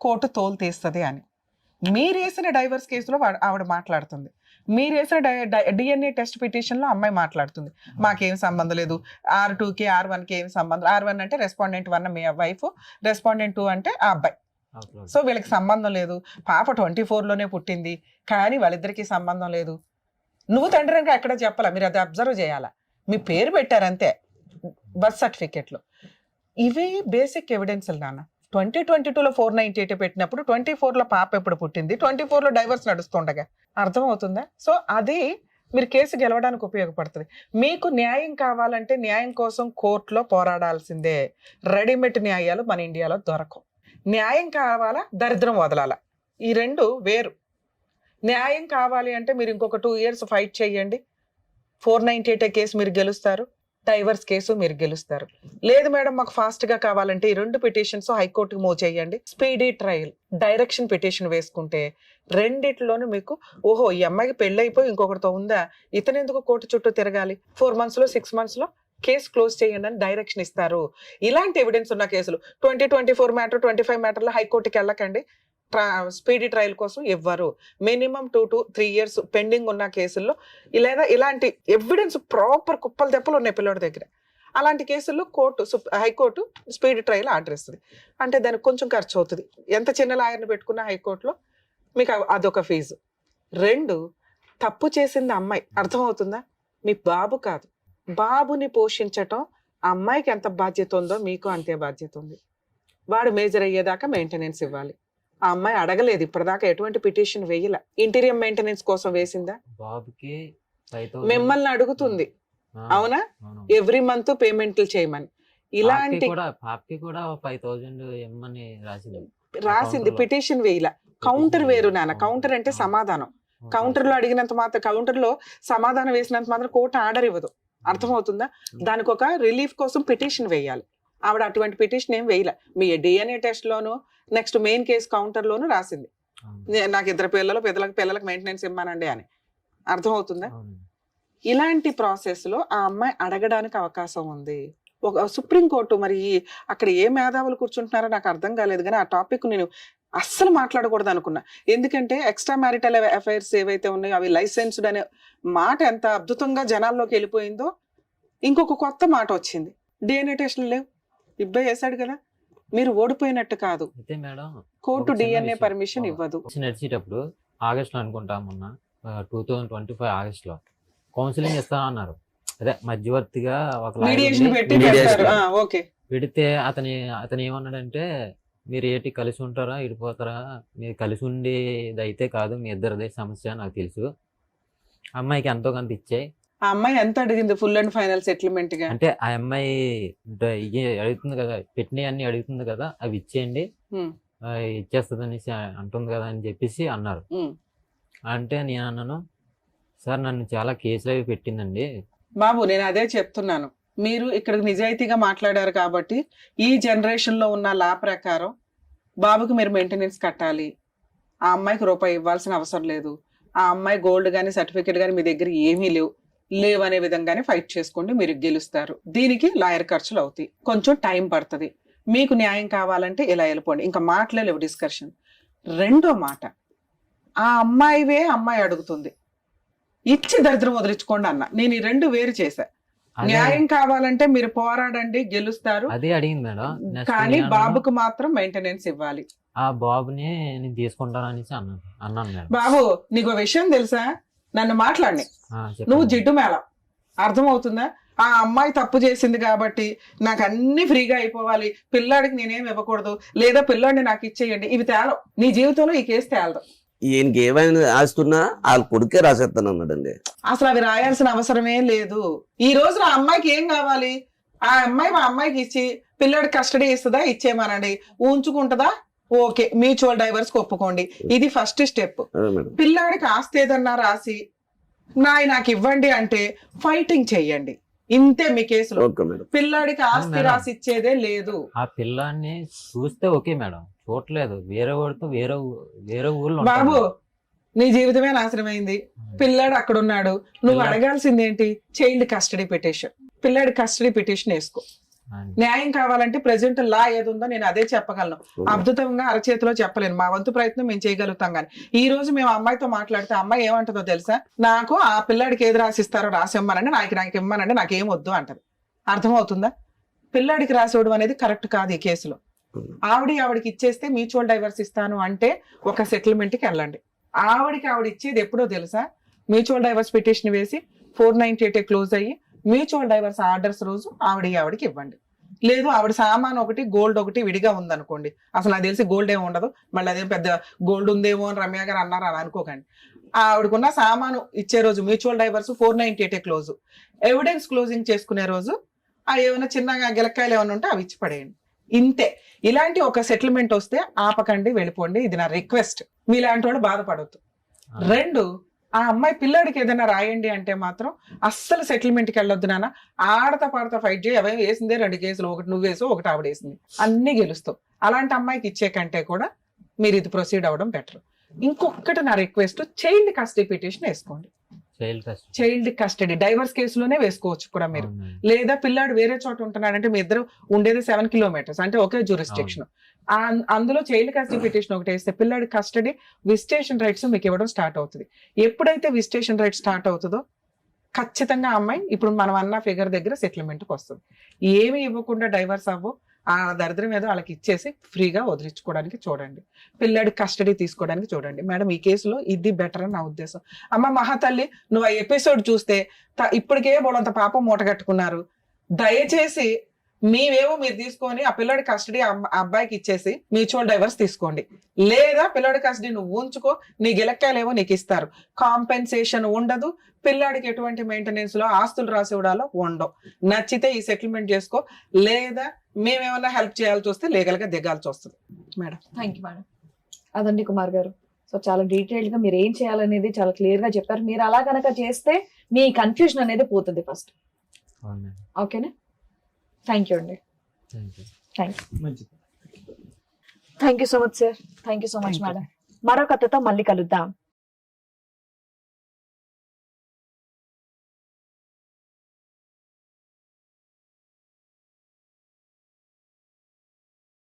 కోర్టు తోలు తీస్తుంది అని. మీరేసిన డైవర్స్ కేసులో ఆవిడ మాట్లాడుతుంది, మీరేసిన డిఎన్ఏ టెస్ట్ పిటిషన్లో అమ్మాయి మాట్లాడుతుంది మాకేం సంబంధం లేదు, R2కి R1కి ఏం సంబంధం. R1 అంటే రెస్పాండెంట్ 1 మీ వైఫ్, రెస్పాండెంట్ 2 అంటే ఆ అబ్బాయి. సో వీళ్ళకి సంబంధం లేదు, పాప 24లోనే పుట్టింది కానీ వాళ్ళిద్దరికి సంబంధం లేదు. నువ్వు తండ్రిగా ఎక్కడ చెప్పాలా, మీరు అది అబ్జర్వ్ చేయాలా, మీ పేరు పెట్టారంతే బర్త్ సర్టిఫికేట్లో. ఇవి బేసిక్ ఎవిడెన్స్లు నాన్న. 2022లో 498 పెట్టినప్పుడు 24లో పాప ఎప్పుడు పుట్టింది, 24లో డైవర్స్ నడుస్తుండగా, అర్థమవుతుందా? సో అది మీరు కేసు గెలవడానికి ఉపయోగపడుతుంది. మీకు న్యాయం కావాలంటే న్యాయం కోసం కోర్టులో పోరాడాల్సిందే. రెడీమేడ్ న్యాయాలు మన ఇండియాలో దొరకవు. న్యాయం కావాలా, దరిద్రం వదలాలా, ఈ రెండు వేరు. న్యాయం కావాలి అంటే మీరు ఇంకొక 2 years ఫైట్ చేయండి, 498 కేసు మీరు గెలుస్తారు, డైవర్స్ కేసు మీరు గెలుస్తారు. లేదు మేడం మాకు ఫాస్ట్ గా కావాలంటే ఈ 2 పిటిషన్స్ హైకోర్టుకి మూవ్ చేయండి, స్పీడీ ట్రయల్ డైరెక్షన్ పిటిషన్ వేసుకుంటే రెండిట్లోనూ మీకు ఓహో ఈ అమ్మాయికి పెళ్ళైపోయి ఇంకొకరితో ఉందా, ఇతను ఎందుకు కోర్టు చుట్టూ తిరగాలి, 4 monthsలో 6 monthsలో కేసు క్లోజ్ చేయండి అని డైరెక్షన్ ఇస్తారు. ఇలాంటి ఎవిడెన్స్ ఉన్న కేసులు 2024 మ్యాటర్ 25 మ్యాటర్లో హైకోర్టుకి వెళ్ళకండి, స్పీడీ ట్రయల్ కోసం ఇవ్వరు. మినిమం 2 to 3 years పెండింగ్ ఉన్న కేసుల్లో లేదా ఇలాంటి ఎవిడెన్స్ ప్రాపర్ కుప్పలు తెప్పలు ఉన్నాయి పిల్లడి దగ్గర, అలాంటి కేసుల్లో హైకోర్టు స్పీడ్ ట్రయల్ ఆర్డర్ ఇస్తుంది. అంటే దానికి కొంచెం ఖర్చు అవుతుంది, ఎంత చిన్న లాయర్ని పెట్టుకున్న హైకోర్టులో మీకు అదొక ఫీజు. 2, తప్పు చేసింది అమ్మాయి, అర్థమవుతుందా, మీ బాబు కాదు. బాబుని పోషించటం అమ్మాయికి ఎంత బాధ్యత ఉందో మీకు అంతే బాధ్యత ఉంది. వాడు మేజర్ అయ్యేదాకా మెయింటెనెన్స్ ఇవ్వాలి. ఆ అమ్మాయి అడగలేదు ఇప్పటిదాకా, ఎటువంటి పిటిషన్ వేయలే. ఇంటీరియర్ మెయింటెనెన్స్ కోసం వేసిందా? బాబుకి మిమ్మల్ని అడుగుతుంది, అవునా, ఎవ్రీ మంత్ పేమెంట్లు చేయమని. ఇలాంటి పాపకి కూడా 5,000 ఇమ్మని రాసింది, పిటిషన్ వేయల. కౌంటర్ వేరు నాన్న, కౌంటర్ అంటే సమాధానం. కౌంటర్ లో అడిగినంత మాత్రం, కౌంటర్ లో సమాధానం వేసినంత మాత్రం కోర్టు ఆర్డర్ ఇవ్వదు, అర్థమవుతుందా? దానికి ఒక రిలీఫ్ కోసం పిటిషన్ వేయాలి. ఆవిడ అటువంటి పిటిషన్ ఏం వేయలే. మీ డిఎన్ఏ టెస్ట్ లోను నెక్స్ట్ మెయిన్ కేసు కౌంటర్ లోను రాసింది నాకు 2 పిల్లలకు మెయింటెనెన్స్ ఇవ్వమానండి అని, అర్థమవుతుందా? ఇలాంటి ప్రాసెస్ లో ఆ అమ్మాయి అడగడానికి అవకాశం ఉంది. ఒక సుప్రీంకోర్టు మరి అక్కడ ఏ మేధావులు కూర్చుంటున్నారో నాకు అర్థం కాలేదు, కానీ ఆ టాపిక్ నేను అస్సలు మాట్లాడకూడదు అనుకున్నా. ఎందుకంటే ఎక్స్ట్రా మ్యారిటల్ అఫైర్స్ ఏవైతే ఉన్నాయో అవి లైసెన్స్డ్ అనే మాట ఎంత అద్భుతంగా జనాల్లోకి వెళ్ళిపోయిందో, ఇంకొక కొత్త మాట వచ్చింది, డిఎన్ఏ టెస్టులు లేవు, ఇబ్బంది వేసాడు కదా, మీరు ఓడిపోయినట్టు కాదు, కోర్టు డిఎన్ఏ పర్మిషన్ ఇవ్వదు. నడిచేటప్పుడు ఆగస్టులో అనుకుంటా, మొన్న 2025 ఆగస్టులో కౌన్సిలింగ్ ఇస్తానన్నారు, అదే మధ్యవర్తిగా ఒక పెడితే అతను ఏమన్నాడంటే మీరు ఏటి కలిసి ఉంటారా ఇడిపోతారా, మీరు కలిసి ఉండేది అయితే కాదు, మీ ఇద్దరిదే సమస్య నాకు తెలుసు, అమ్మాయికి ఎంతో కొంత ఇచ్చాయి. ఆ అమ్మాయి ఎంత అడిగింది ఫుల్ అండ్ ఫైనల్ సెటిల్మెంట్ గా? అంటే ఆ అమ్మాయి అడుగుతుంది కదా, పెట్టినవి అన్ని అడుగుతుంది కదా, అవి ఇచ్చేయండి ఇచ్చేస్తుంది అనేసి అంటుంది కదా అని చెప్పేసి అన్నారు. అంటే నేను అన్నాను, సార్ నన్ను చాలా కేసులు అవి పెట్టిందండి. బాబు నేను అదే చెప్తున్నాను, మీరు ఇక్కడ నిజాయితీగా మాట్లాడారు కాబట్టి ఈ జనరేషన్ లో ఉన్న లా ప్రకారం బాబుకి మీరు మెయింటెనెన్స్ కట్టాలి, ఆ అమ్మాయికి రూపాయి ఇవ్వాల్సిన అవసరం లేదు, ఆ అమ్మాయి గోల్డ్ గానీ సర్టిఫికేట్ గానీ మీ దగ్గర ఏమీ లేవు అనే విధంగానే ఫైట్ చేసుకోండి, మీరు గెలుస్తారు. దీనికి లాయర్ ఖర్చులు అవుతాయి, కొంచెం టైం పడుతుంది. మీకు న్యాయం కావాలంటే ఇలా వెళ్ళిపోండి, ఇంకా మాట్లాడలేవు డిస్కషన్. 2వ మాట, ఆ అమ్మాయి అడుగుతుంది, ఇచ్చి దరిద్రం వదిలించుకోండి అన్న. నేను ఈ 2 వేరు చేశా. న్యాయం కావాలంటే మీరు పోరాడండి, గెలుస్తారు, అదే అడిగింది మేడం. కానీ బాబుకు మాత్రం మెయింటెనెన్స్ ఇవ్వాలి. ఆ బాబుని నేను తీసుకుంటాను అనేసి అన్నాను మేడం. బాబు నీకు విషయం తెలుసా, నన్ను మాట్లాడి నువ్వు జిడ్డు మేళ, అర్థమవుతుందా? ఆ అమ్మాయి తప్పు చేసింది కాబట్టి నాకు అన్ని ఫ్రీగా అయిపోవాలి, పిల్లాడికి నేనేం ఇవ్వకూడదు, లేదా పిల్లాడిని నాకు ఇచ్చేయండి, ఇవి తేలవు. నీ జీవితంలో ఈ కేసు తేలదు. ఈయనకి ఏమైనా రాస్తున్నా వాళ్ళ కొడుకే రాసేస్తాను అన్నాడండి. అసలు అవి రాయాల్సిన అవసరమే లేదు. ఈ రోజు ఆ అమ్మాయికి ఏం కావాలి, ఆ అమ్మాయి మా అమ్మాయికి ఇచ్చి పిల్లాడి కస్టడీ ఇస్తుందా, ఇచ్చేయమనండి, ఉంచుకుంటుందా, ఓకే, మ్యూచువల్ డైవర్స్ ఒప్పుకోండి. ఇది ఫస్ట్ స్టెప్. పిల్లాడికి ఆస్తి ఏదన్నా రాసి నాకు ఇవ్వండి అంటే ఫైటింగ్ చెయ్యండి. ఇంతే మీ కేసులో. Okay madam. పిల్లాడికి ఆస్తి మేడం. రాసి ఇచ్చేదే లేదు. ఆ పిల్లాన్ని చూస్తే ఓకే మేడం, చూడలేదు. వేరే వాడితో వేరే ఊర్లో బాబు ఉంటాడు. నీ జీవితమే నాశనమైంది. పిల్లాడు అక్కడ ఉన్నాడు. నువ్వు పిల్లాడు- అడగాల్సింది ఏంటి? Child custody petition. పిల్లాడి కస్టడీ పిటిషన్ వేసుకో. అవును. న్యాయం కావాలంటే ప్రెసెంట్ లా ఏదుందో నేను అదే చెప్పగలను. అద్భుతంగా అరచేతిలో చెప్పలేను. మా వంతు ప్రయత్నం మేము చేయగలుగుతాం. కానీ ఈ రోజు మేము అమ్మాయితో మాట్లాడితే అమ్మాయి ఏమంటుందో తెలుసా? నాకు ఆ పిల్లాడికి ఏది రాసిస్తారో రాసిమ్మనండి, నాకు ఇమ్మనండి, నాకేం వద్దు అంటది. అర్థమవుతుందా? పిల్లాడికి రాసివ్వడం అనేది కరెక్ట్ కాదు ఈ కేసులో. ఆవిడికి ఇచ్చేస్తే మ్యూచువల్ డైవర్స్ ఇస్తాను అంటే ఒక సెటిల్మెంట్ కి వెళ్ళండి. ఆవిడ ఇచ్చేది ఎప్పుడో తెలుసా? మ్యూచువల్ డైవర్స్ పిటిషన్ వేసి 498 క్లోజ్ అయ్యి మ్యూచువల్ డైవర్స్ ఆర్డర్స్ రోజు ఆవిడకి ఇవ్వండి. లేదు ఆవిడ సామాన్ ఒకటి గోల్డ్ ఒకటి విడిగా ఉందనుకోండి, అసలు నాకు తెలిసి గోల్డ్ ఏమి ఉండదు, మళ్ళీ అదేం పెద్ద గోల్డ్ ఉందేమో అని రమ్య గారు అన్నారు అని అనుకోకండి. ఆవిడకున్న సామాను ఇచ్చే రోజు mutual divorce 498 close, evidence closing చేసుకునే రోజు ఏమైనా చిన్నగా గిలక్కాయలు ఏమైనా ఉంటే అవి ఇచ్చి పడేయండి. ఇంతే. ఇలాంటి ఒక సెటిల్మెంట్ వస్తే ఆపకండి, వెళ్ళిపోండి. ఇది నా రిక్వెస్ట్. మీలాంటి వాళ్ళు బాధపడవద్దు. రెండు, ఆ అమ్మాయి పిల్లాడికి ఏదైనా రాయండి అంటే మాత్రం అస్సలు సెటిల్మెంట్కి వెళ్ళొద్దు నాన్న. ఆడతా పాడతా ఫైట్ చేయి. అవే వేసిందే 2 కేసులు, ఒకటి నువ్వు వేసావు, ఒకటి ఆవిడ వేసింది, అన్ని గెలుస్తావు. అలాంటి అమ్మాయికి ఇచ్చే కంటే కూడా మీరు ఇది ప్రొసీడ్ అవ్వడం బెటర్. ఇంకొకటి నా రిక్వెస్ట్, చైల్డ్ కస్టడీ పిటిషన్ వేసుకోండి. చైల్డ్ కస్టడీ డైవర్స్ కేసులోనే వేసుకోవచ్చు కూడా మీరు. లేదా పిల్లాడు వేరే చోట ఉంటున్నాడంటే మీ ఇద్దరు ఉండేది 7 కిలోమీటర్స్, అంటే ఒకే జ్యూరిస్డిక్షన్. అందులో చైల్డ్ కస్టడీ పిటిషన్ ఒకటి వేస్తే పిల్లాడి కస్టడీ విజిటేషన్ రైట్స్ మీకు ఇవ్వడం స్టార్ట్ అవుతుంది. ఎప్పుడైతే విజిటేషన్ రైట్ స్టార్ట్ అవుతుందో ఖచ్చితంగా అమ్మాయి ఇప్పుడు మనం అన్న ఫిగర్ దగ్గర సెటిల్మెంట్కి వస్తుంది. ఏమి ఇవ్వకుండా డైవర్స్ అవ్వు, ఆ దరిద్రం ఏదో వాళ్ళకి ఇచ్చేసి ఫ్రీగా వదిలించుకోవడానికి చూడండి. పిల్లాడి కస్టడీ తీసుకోవడానికి చూడండి. మేడం ఈ కేసులో ఇది బెటర్ అని నా ఉద్దేశం. అమ్మ మహాతల్లి, నువ్వు ఆ ఎపిసోడ్ చూస్తే ఇప్పటికే బోలంత పాపం మూట కట్టుకున్నారు. దయచేసి మీవేమో మీరు తీసుకొని ఆ పిల్లాడి కస్టడీ అబ్బాయికి ఇచ్చేసి మ్యూచువల్ డైవర్స్ తీసుకోండి. లేదా పిల్లాడి కస్టడీ నువ్వు ఉంచుకో, నీ గిలక్కాయలేమో నీకు ఇస్తారు. కాంపెన్సేషన్ ఉండదు. పిల్లాడికి ఎటువంటి మెయింటెనెన్స్ లో ఆస్తులు రాసి ఇవ్వడాలో ఉండవు. నచ్చితే ఈ సెటిల్మెంట్ చేసుకో, లేదా మేమేమన్నా హెల్ప్ చేయాల్సి వస్తే లీగల్ గా దిగాల్సి వస్తుంది. Madam thank you madam. అదండి కుమార్ గారు. సో చాలా డీటెయిల్డ్ గా మీరు ఏం చేయాలనేది చాలా క్లియర్ గా చెప్పారు. మీరు అలా కనుక చేస్తే మీ కన్ఫ్యూజన్ అనేది పోతుంది ఫస్ట్. ఓకేనా? థ్యాంక్ యూ అండి. Thank you. మంచిది. Thank you so much sir. Thank you so much madam. మరో కథతో మళ్ళీ కలుద్దాం.